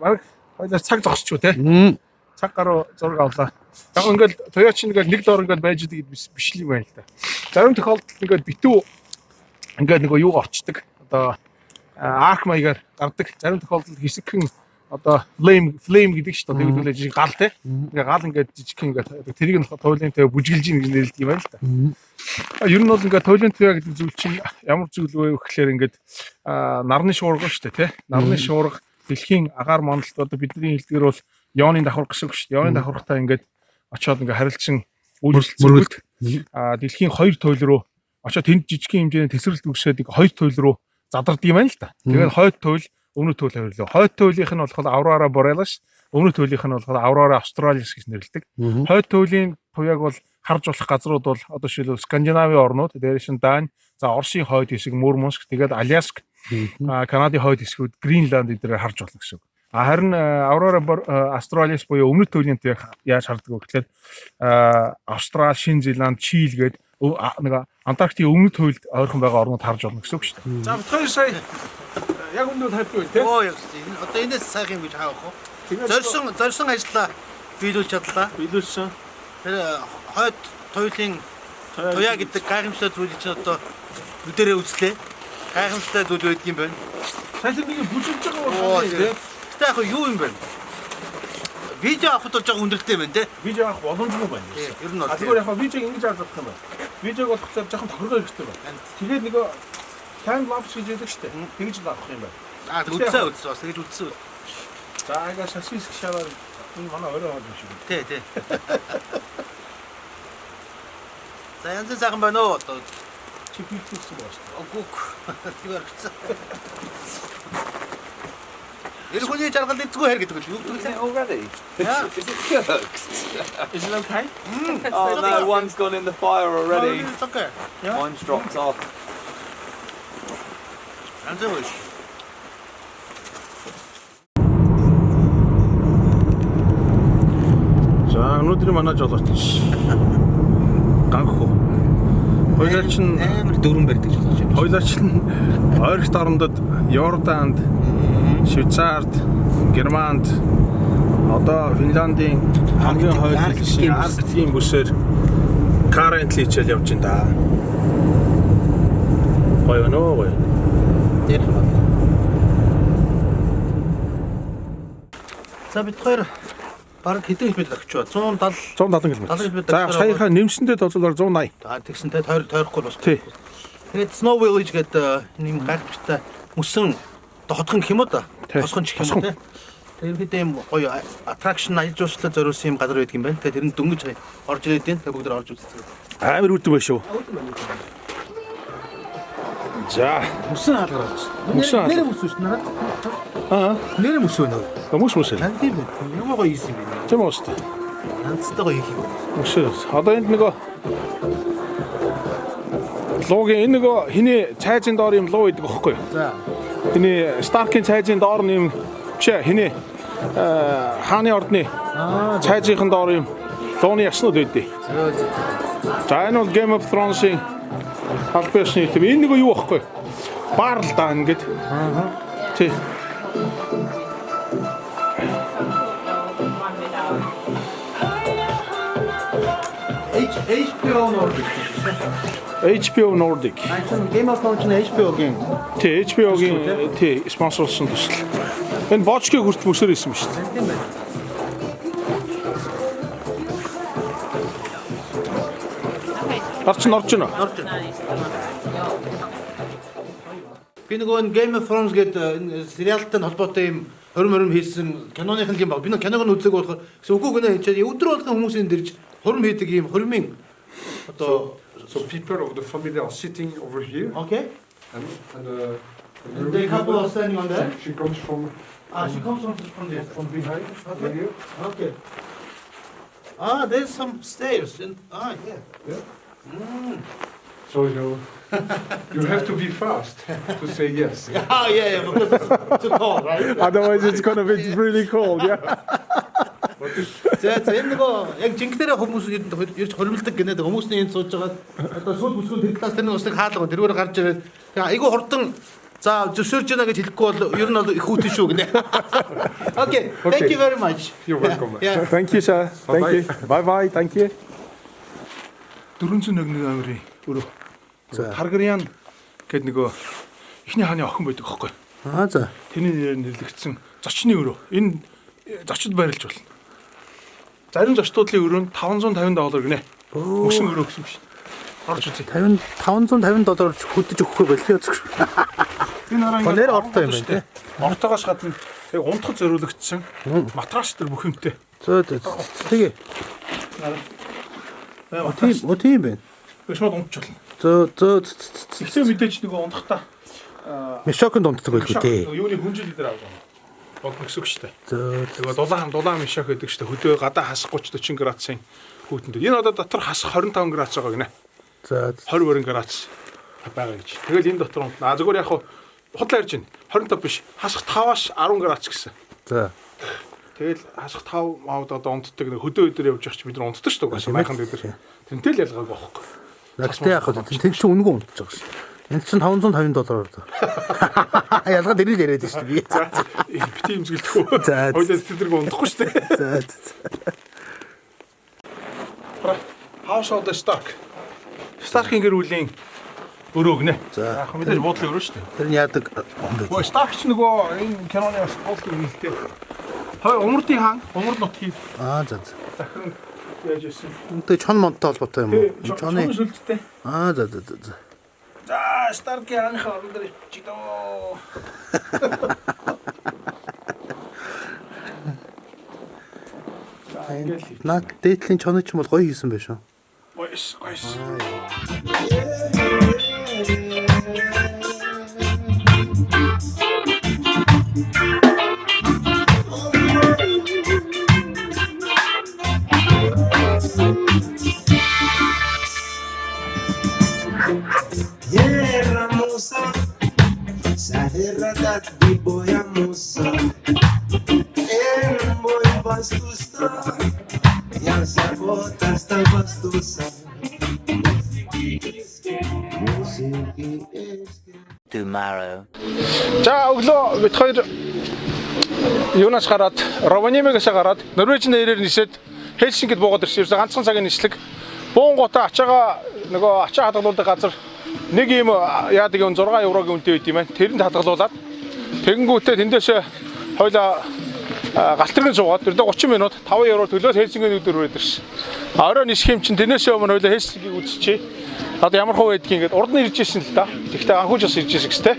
B: Баг хоёлаа цаг зогсчихв те. цаг гаруй зураг авлаа. Яг ингээл Toyota чинь ингээл нэг доор ингээл байж идэг биш л юм байна л да. Зарим тохиолдолд ингээл битүү ингээд нөгөө юу орчдөг. Одоо арк маягаар гардаг. Зарим тохиолдолд хэсэгхэн одоо flame гэдэг шүү дээ. Тэгвэл жижиг гал те. Ингээ гал ингээд жижигхэн ингээд тэрийг нь туйлын төв бүжгэлж ийн гэж нэрлэдэг юм байна л да. Ер нь бол ингээд туйлын төв гэдэг зүйл чинь ямар зүйл вэ гэхээр ингээд нарны шуурга шүү дээ те. Нарны шуурга дэлхийн агаар мандалд одоо бидний хэлдгэр бол ионы давхар гэсэн үг шүү дээ. Ионы давхартай ингээд очоод ингээд харилцсан үйлчлэлт дэлхийн 2 туйл руу очоод тэнд жижигхэн хэмжээний тесрэлт өгсөд нэг 2 туйл руу задардаг юм байна л да. Тэгээд хойд туйл өмнөд туйл хавьрлаа. Хойд туйлынх нь болохоор Aurora Borealis, өмнөд туйлынх нь болохоор Aurora Australis гэж нэрлэдэг. Хойд туйлын туяаг бол харж болох газрууд бол одоо жишээлбэл Скандинавийн орнууд, дээрээс нь Дани, за Оросын хойд хэсэг Мурманск, тэгээд Аляск, Канадын хойд хэсгүүд Гринланд эдгээр харж болно гэсэн үг. Харин Aurora Australis буюу өмнөд туйлын туяаг яаж хардаг вэ гэхээр Австрали, Шинэ Зеланд, Чили гээд нэг Антарктикийн өмнөд туйлд ойрхон байгаа орнууд харж болно гэсэн үг шүү дээ. За хоёр сая яг өндөр тавьдаг үү те?
A: Оо яг тийм. Одоо энэс сайх юм гэж хаах уу? Зорьсон ажлаа биелүүлж чадлаа.
B: Биелүүлсэн.
A: Тэр хойд туйлын туяа гэдэг гайхамшигтай зүйлийг чи одоо нүдэрээ үзлээ. Гайхамшигтай зүйл байдаг юм байна.
B: Сайн нэг бүжиглж байгаа бол те.
A: Тэ яг юу юм бэ? Видео авахд бол жоо хүндрэлтэй байна те.
B: Видео авах боломжгүй байна.
A: Ер нь бол.
B: Зүгээр яг видеог ингэж харж болох юм байна. Видеог болохоор жоохон тохиргоо хэрэгтэй байна. Тэгээд нэг time lapse гэж яддаг штэ. Тэгж л авах юм байна.
A: Үзсэн бас тэгж үзсэн.
B: За ага шасис шавар энэ манай өөрөө хаад юм шиг.
A: Тий. За янз сайхан байна уу одоо
B: чи бэлтгэсэн байна штэ.
A: Оггүй. Тэр хэцүү. Эр хүний жаргал дэвцгүй хэр гэдэг үү?
G: Already?
A: Yeah.
G: Is it cooked?
B: Is it okay?
G: Oh no, one's gone in the fire already.
A: It's okay.
G: Mine's dropped off.
A: 안 되고 있어.
B: За өнөөдөр манай жолооч ганхуу. Хоёулаа чинь
A: амар дөрөв барьдаг жолооч юм.
B: Хоёулаа чинь ойролт орнодод Йорданд, Швейцарт, Германд, одоо Финландийн хамгийн хойд Арктикийн бүсээр currently хичээл явж байна да. Гоё нөө.
A: За бид хоёр бараг хэдэн км авч байгаа?
B: 170 км. За саяхан нэмсэндээ тоцолоор 180.
A: За тэгсэн те тойрохгүй бас.
B: Тий.
A: Тэгээд Snow Village гэдэг нэм гайхамшигтай мөсөн доходхон гэх юм уу да? Тосхон ч гэх юм уу те. Тэгээд бид ийм гоё attraction аяж жуулчлал зориулсан юм газар байдаг юм байна. Тэгээд тэр нь дөнгөж орж ирээд байна. Тэгээд бүгд орж үзсэн.
B: Амар үүдэн байна шүү. За
A: Мөсөн хаалгаар байна.
B: Мөсөн
A: нэр мөсөн шүү надад. Нэр мөсөн нөө.
B: Мөс.
A: Тийм үү. Ямар гоё юм бэ?
B: Тийм үү.
A: Ганцтай гоё юм.
B: Мөс. Одоо энд нөгөө логийн энэ нөгөө хиний цайзын доор юм луу идэг байхгүй юу?
A: За.
B: Хиний Stark-ийн цайзын доор юм биш хиний хааны ордны цайзынхын доор юм лууны яснууд байдیں۔ За энэ бол Game of Thrones-ийн албаасны тийм энэ нөгөө юу байхгүй юу? Баар л даа ингээд. Тий.
A: HBO Nordic.
B: HBO Nordic.
A: Game of Thrones HBO-гийн.
B: Тий, HBO-гийн тий спонсорлсон төсөл. Энэ бочгийн хүртэл мөсөр исэн юм шүү дээ.
A: Тийм байна.
B: Орж байна.
A: Би нөгөө Game of Thrones гэдэг сериалтай холбоотой юм хорим хийсэн киноныхын юм баг. Би нөгөө киног нь үзег болохоор үгүй гэнэ энэ өдөр болгон хүмүүсийн дэрж хорим хийдэг юм хоримын одоо
B: So people of the family are sitting over here.
A: Okay.
B: And
A: the couple are standing on there.
B: She comes from.
A: She comes from there.
B: From behind.
A: Okay. Okay. There's some stairs. Yeah.
B: Yeah. So you have to be fast to say yes.
A: Yeah. Because it's too cold, right?
B: Otherwise, it's gonna be really cold. Yeah.
A: За энэ нөгөө яг жинхнэрээ хүмүүс ирж хоримлдог гинэ хүмүүсний энд сууж байгаа одоо сүүл бүсгүй тэр талаас тэр нэг усныг хаалга тэргээр гарч ирээд айгүй хурдан За зөвшөөрж байна гэж хэлэхгүй бол ер нь бол их үтэн шүү гинэ. Okay, thank you very much.
B: You're welcome.
A: Yeah.
B: Thank you sir. Thank you. Bye bye. Thank you. 401 амрын өрөө. Таргариан гэдэг нөгөө ихний хааны охин байдаг аахгүй.
A: За.
B: Тэрний нэрээр нэрлэгдсэн зочны өрөө. Энэ зочид байрлаж болно. Зарим зочдуудлын өрөө нь $550 гинэ. Өсөн өрөө гэсэн биш. Орж үзье.
A: $550 хөдөж өгөхгүй болио зүг.
B: Энэ
A: нэр ортой юм байна тий.
B: Ортогоос гадна яг унтахад зориулагдсан матрас төр бүх юмтэй.
A: Тэгээ. Тийм байна.
B: Шууд унтчихлаа.
A: Ихтэй
B: мэдээж нөгөө унтахтаа
A: мешоконд унтдаг байлгүй тий.
B: Юуны хүнжил дээр авах юм. Бог гэсэн үг шүү дээ. Тэгээ дулаан мешок гэдэг шүү дээ. Хөдөө гадаа хас 30-40 градусын хүүтэнд. Энэ одоо дотор хас 25 градус байгаа гинэ. За 20 градус байгаа гэж. Тэгэл энэ дотор унтна. Зүгээр яг худлаа ярьж байна. 25 биш. Хасах 5-аас 10 градус гэсэн. За. Тэгэл хасах 5 маад одоо унтдаг нэг хөдөө өдөр явж явах чи бид нар унтдаг шүү дээ. Майхан өдөр. Тэнтэй л ялгаагүй байхгүй.
A: Тэгтээ яг хөө тэн чинь үнэгүй унтж байгаа шүү. Энд чинь $550. Ялгаа дэрэл яриад шүү дээ.
B: За бити имзгэлдэхгүй. Хойлоо тэдэрг унтахгүй шүү дээ. House of the Stark. Stark-ийн гэр бүлийн өрөө гинэ. За яг мэдээж буудлын өрөө шүү дээ.
A: Тэр нь яадаг юм бэ?
B: Stark ч нөгөө энэ киноны бас буудлын нэлтэй. Хой умрдын хаан, умрд нутгийн.
A: За.
B: Дахин яаж ирсэн?
A: Үнтэй чон монтой холбоотой юм уу?
B: Чоны сүлдтэй.
A: За.
B: За Stark-ийн хааны орон дээр чидoo.
A: Наад дээдлийн чоны ч юм бол гоё хийсэн байх шүү.
B: Гойс.
J: Tomorrow.
B: За өглөө бид хоёр юунаас гараад Rovaniemigээс гараад Норвежийн нэрээр нисээд Хельсинкид буугаад ирсэн. Ганцхан цагийн нислэг. Буунгуудаа ачаага нөгөө ачаа хадгалуулдаг газар нэг юм яадаг юм 6 еврогийн үнэтэй байт юм байна. Тэрэнд хадгалуулаад тэгэнгүүтээ тэндээсээ хойлоо галтрын суугаад ердөө 30 минут 5 евро төлөөд Хельсинкийн өдөр үрээд ирсэн. Орой нисэх юм чинь тэрнээсээ өмнө хойлоо Хельсинкийг үзчихье. Одоо ямар хөө байдгийг ингээд урд нь ирж ирсэн л да. Тэгтээ анхууч бас ирж ирсэн гэстэй.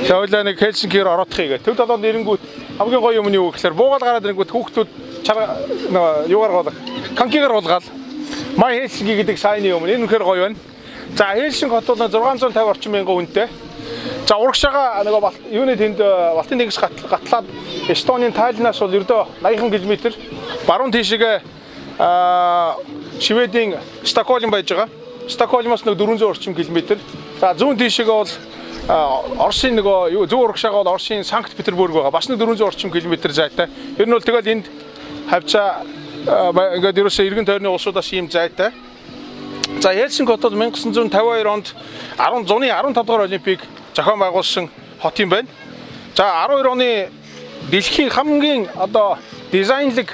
B: Тэгээ хойлоо нэг Хельсинкигээр ороодохыг. Төв толгойд нэрэнгүүт хамгийн гоё юм нь юу гэхээр буугаад гараад ирэнгүүт хүүхдүүд юугаар гоолох. Канкигаар уулгаал. Май Хельсинки гэдэг сайны юм. Энэ үнэхээр гоё байна. За Хельсинки хот бол 650 орчим мянган хүнтэй. За урагшаага нөгөө юуны тэнд Балтийн тэнгис гатлаад Эстонийн Таллинаас бол ердөө 80 км баруун тийшээ Шведийн Стокгольм байж байгаа. Стокгольмоос нэг 400 орчим км. За зүүн тийшээ бол Оросын нөгөө зүүн урагшаага бол Оросын Санкт Петербург байгаа. Бас нэг 400 орчим км зайтай. Ер нь бол тэгэл энд хавцаа ингээд ерөөсөө эргэн тойрны улсуудаас ийм зайтай. За Хельсинки хот бол 1952 онд 15 дугаар Олимпийг зохион байгуулсан хот юм байна. За 12 оны дэлхийн хамгийн одоо дизайнлог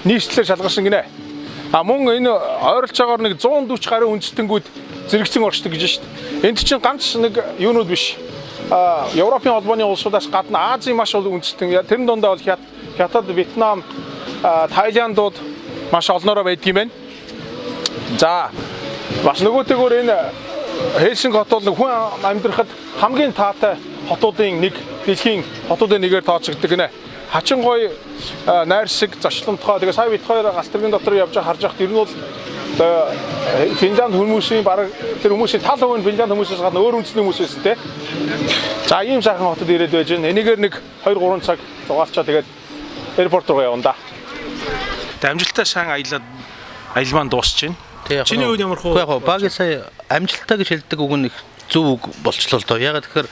B: нийслэлээр шалгарсан гинэ. Мөн энэ ойролцоогоор нэг 140 гаруй үндэстэнгүүд зэрэгцэн оршдог гэж шүү дээ. Энд чинь ганц нэг юунууд биш. Европын холбооны улсуудаас гадна Азийн маш олон үндэстэн. Тэрэн дундаа бол Хятад, Вьетнам, Тайландууд маш олноороо байдаг юм байна. За бас нөгөөтэйгөр энэ Хельсинки хот бол хүн амьдрахад хамгийн таатай хотуудын нэг, дэлхийн хотуудын нэгээр тооцогддог гинэ. Хачин гоё найрсаг, зочломтгой. Тэгээ сая бид хоёр галтрын дотор явж харж байхад ер нь бол Финланд хүмүүсийн бараг тэр хүмүүсийн тал хувь нь Финланд хүмүүсээс гадна өөр үндэсний хүмүүс байсан те. За ийм сайхан хотод ирээд байж байна. Энийгээр нэг 2-3 цаг зугаалчаа тэгээд аэропорт руу явна да. Амжилттай сайн аялаад аялал маань дуусч байна.
A: Чиний үед ямар хөө? Яг багы сая амжилттай гэж хэлдэг үг нь зөв үг болчлоо л доо. Ягаад тэгэхээр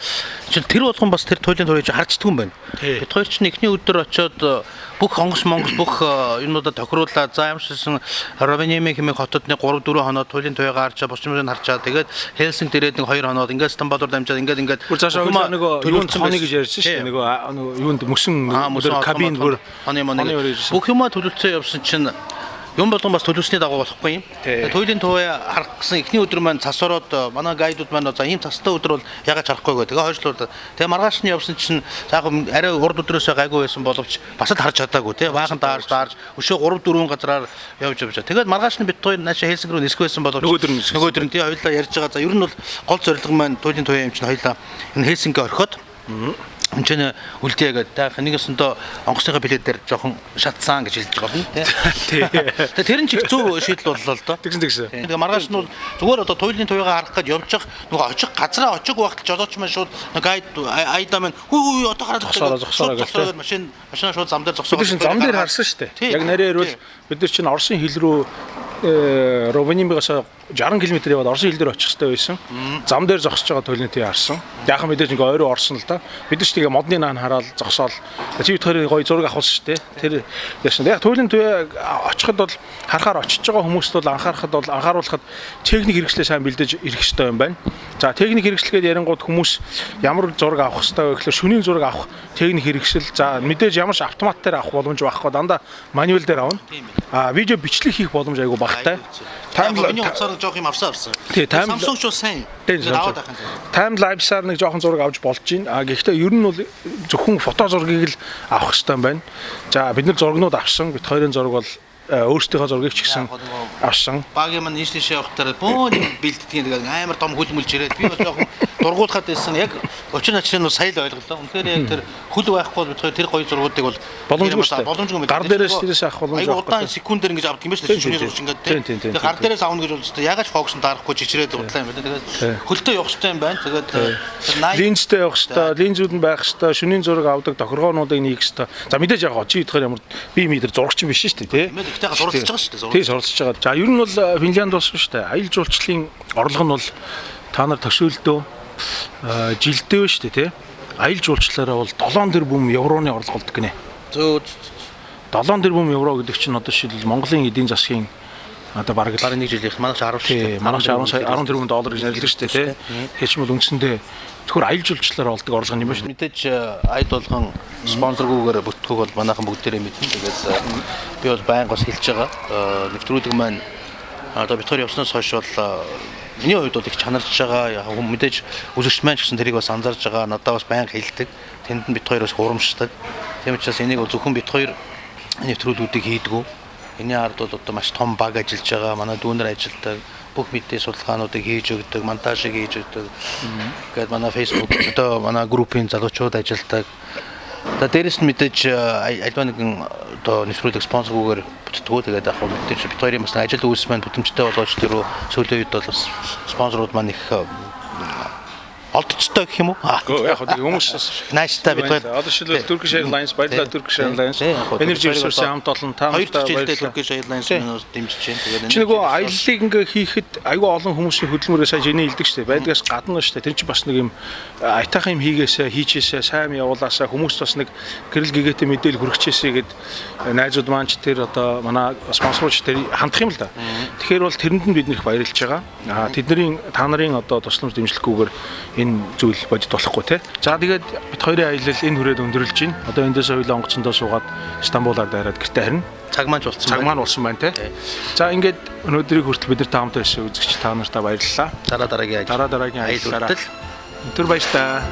A: чинь тэр болгон бас тэр туйлын турыг харцдаг юм байна. Бид хоёр чинь эхний өдөр очиод бүх онгос бүх юмнуудаа тохируулаад за ямарчсан Rovaniemi хэмээх хотодны 3-4 хоноод туйлын туйгаа харчаа босчмыг харчаа тэгээд Хельсинки дээрээд нэг 2 хоноод ингээд Стамболоор дамжаад ингээд
B: бүр цаашаа нөгөө юунд хоны гэж ярьсан шүү дээ. Нөгөө юунд мөсөн кабин бүр
A: хоны бүх юмаа төлөвлөсөн явсан чинь юм болгон бас төлөвсний дагуу болохгүй юм. Туйлын туй харах гэсэн эхний өдөр маань цас ороод манай гайдууд маань за ийм цастай өдөр бол ягаад харахгүй гэ. Тэгээ хойшлуулаад тэгээ маргааш нь явсан чинь цаахан арай урд өдрөөсөө гайгүй байсан боловч бас л харж чадаагүй тий. Баахан даарж өшөө 3-4 газараар явж. Тэгээд маргааш нь бид хоёр наашаа Хельсинки руу нисэх байсан боловч нөгөөдөр нь тий хоёулаа ярьж байгаа. За ер нь бол гол зорилго маань туйлын туй юм чинь хоёулаа энэ Хельсинки орхиод Энд үлдээгээд та нэгсэндээ онгоцны билет дээр жоохон шатсан гэж хэлж байгаа юм тий. Тэр нь ч их зөв шийдэл боллоо л доо.
B: Тэгсэн.
A: Тэгээ маргааш нь бол зүгээр одоо туйлын туйгаа харах гэж явж байгаа нөгөө очих газраа очих багт жолооч маань шууд гайд айда маань хүү одоо гараад зогсоороо машина шууд зам дээр зогсоо.
B: Бид чинь зам дээр харсан шүү дээ. Яг нарийн ирвэл бид нар чинь Оросын хил рүү Rovaniemi-гаас 60 км яваад Оросын хил дээр очих хэрэгтэй байсан. Зам дээр зогсож байгаа туйлын туй харсан. Яахан мэдээж ингээ ойроо орсон л да. Бид ч тэгээ модны наан хараад зогсоол. Чи бид хоёрын гоё зураг авахулсан шүү дээ. Тэр яасан. Яг туйлын туй очиход бол харахаар очиж байгаа хүмүүст бол анхааруулахад техник хэрэгслээ сайн бэлдэж ирэх хэрэгтэй юм байна. За техник хэрэгслгээд ярингууд хүмүүс ямар зураг авах хэрэгтэй вэ гэхээр шөнийн зураг авах техник хэрэгсэл. За мэдээж ямар ч автомат дээр авах боломж байхгүй дандаа мануал дээр авна. Видео бичлэг хийх боломж айгүй багтай.
A: Миний утсаар жоох юм авсан. Samsung шүү сайн.
B: Time lapse-аар нэг жоохон зураг авч болж байна. Гэхдээ ер нь бол зөвхөн фото зургийг л авах хэрэгтэй юм байна. За бид нар зургнууд авсан. Бид хоёрын зураг бол өөрсдийнхөө зургийг ч гэсэн авсан.
A: Багийн маань нийслэш явахтаар бөөн бэлддэг нэг амар том хөлмөлж ирээд би бол жоохон дургуулхад байсан. Яг очир начрын нь сая л ойлголоо. Үнэхээр яг тэр хөл байхгүй бид хоёр тэр гоё зургуудыг бол боломжгүй
B: гар дээрээс тэрээс авах боломж
A: байхгүй. Удаан секундээр ингэж авдаг юм байна шүү дээ. Шүний зурч ингээд тийм. Гар дээрээс авна гэж бол өстой ягаад ч фокус нь дарахгүй чичрээд удлаа юм байна. Тэгээд хөлтэй явах хэрэгтэй юм байна. Тэгээд
B: линзтэй явах хэрэгтэй, линзүүд нь байх хэрэгтэй, шүний зураг авдаг тохиргоонуудыг нийгэх хэрэгтэй. За мэдээж яг чи идэхээр ямар би метр зурагч юм биш шүү дээ, тий.
A: Тэгтээ суралцж байгаа шүү дээ.
B: Тий, суралцж байгаа. За ер нь бол Финлянд болсон шүү дээ. Аялал жуулчлалын орлого нь бол та нар төсөөлдөө жилдээ шүү дээ, тий. Аялал жуулчлалаараа бол 7 тэрбум евроны орлого болдог гинэ.
A: Зөө
B: 7 тэрбум евро гэдэг чинь одоо жишээлбэл Монголын эдийн засгийн одоо бараг
A: нэг жилийнх манайш 10 шүү дээ.
B: Манайш 10 тэрбум доллар гэж нэрлэдэг шүү дээ, тий. Тэгэхээр ч бол үндсэндээ тэгэхээр аялал жуулчлалаар болдог орлого юм байна шүү.
A: Мэдээж аяд болгон спонсоргүйгээр бүтгэх бол манайхан бүгдээрээ мэднэ. Тэгээд би бол байнга бас хэлж байгаа. Нэвтрүүлэг маань одоо бид хоёр явснаас хойш бол миний хувьд бол их чанарч байгаа. Яг мэдээж үзэгч маань ч гэсэн тэрийг бас анзаарж байгаа. Надад бас байнга хэлдэг. Тэнд нь бид хоёр бас хурамшдаг. Тийм учраас энийг бол зөвхөн бид хоёр нэвтрүүлгүүдийг хийдгүү. Энийн ард бол одоо маш том баг ажиллаж байгаа. Манай дүүнер ажилладаг. Бүх мэдээ судалгаануудыг хийж өгдөг, монтажыг хийж өгдөг. Тэгээд манай Facebook одоо манай группийн залуучууд ажилладаг. За дээрэс нь мэдээж альва нэгэн одоо нэвтрүүлэг спонсоргүйгээр бүтдгүү. Тэгээд яг мэдээж бид хоёрын бас ажил үйлс маань бүтэмжтэй болгож тэрөө сүүлийн үед бол бас спонсорууд маань их олдцтой гэх юм уу?
B: Яг хөө хүмүүс
A: нааштай бид хоёр
B: одоо шилбэл Turkish Airlines баярлалаа Turkish Airlines Energy Resource-ийн хамт олон та
A: хоёрдугаар жилдээ Turkish Airlines-ийг дэмжиж байна. Тэгээд
B: чи нөгөө аяллыг ингээ хийхэд аюу олон хүмүүсийн хөдөлмөрөө сая жиний хэлдэг шүү дээ. Байдгаас гадна шүү дээ. Тэр чинь бас нэг юм айтаахан юм хийгээсээ хийжээсээ сайн явуулаасаа хүмүүс бас нэг гэрэл гэгээтэй мэдээлэл хүргэжээсээ гэд найзууд маань ч тэр одоо манай спонсорч тэр хандах юм л да. Тэгэхээр бол тэрэнд нь бид нэх баярлж байгаа. Тэдний та нарын одоо тусламж дэмжлэхгүйгээр энэ зүйл бодит болохгүй те. За тэгээд бид хоёрын аялал энэ хүрээд өндөрлж байна. Одоо эндээс хоёулаа онгоцондоо суугаад Стамбулаар дайраад гэртээ харна.
A: Цаг маань болсон.
B: Цаг маань болсон байна те. За ингээд өнөөдрийг хүртэл бид нар таамтай байсан үзэгч та нартаа баярлалаа.
A: Дараагийн аялалаараа
B: өндөр баяр та.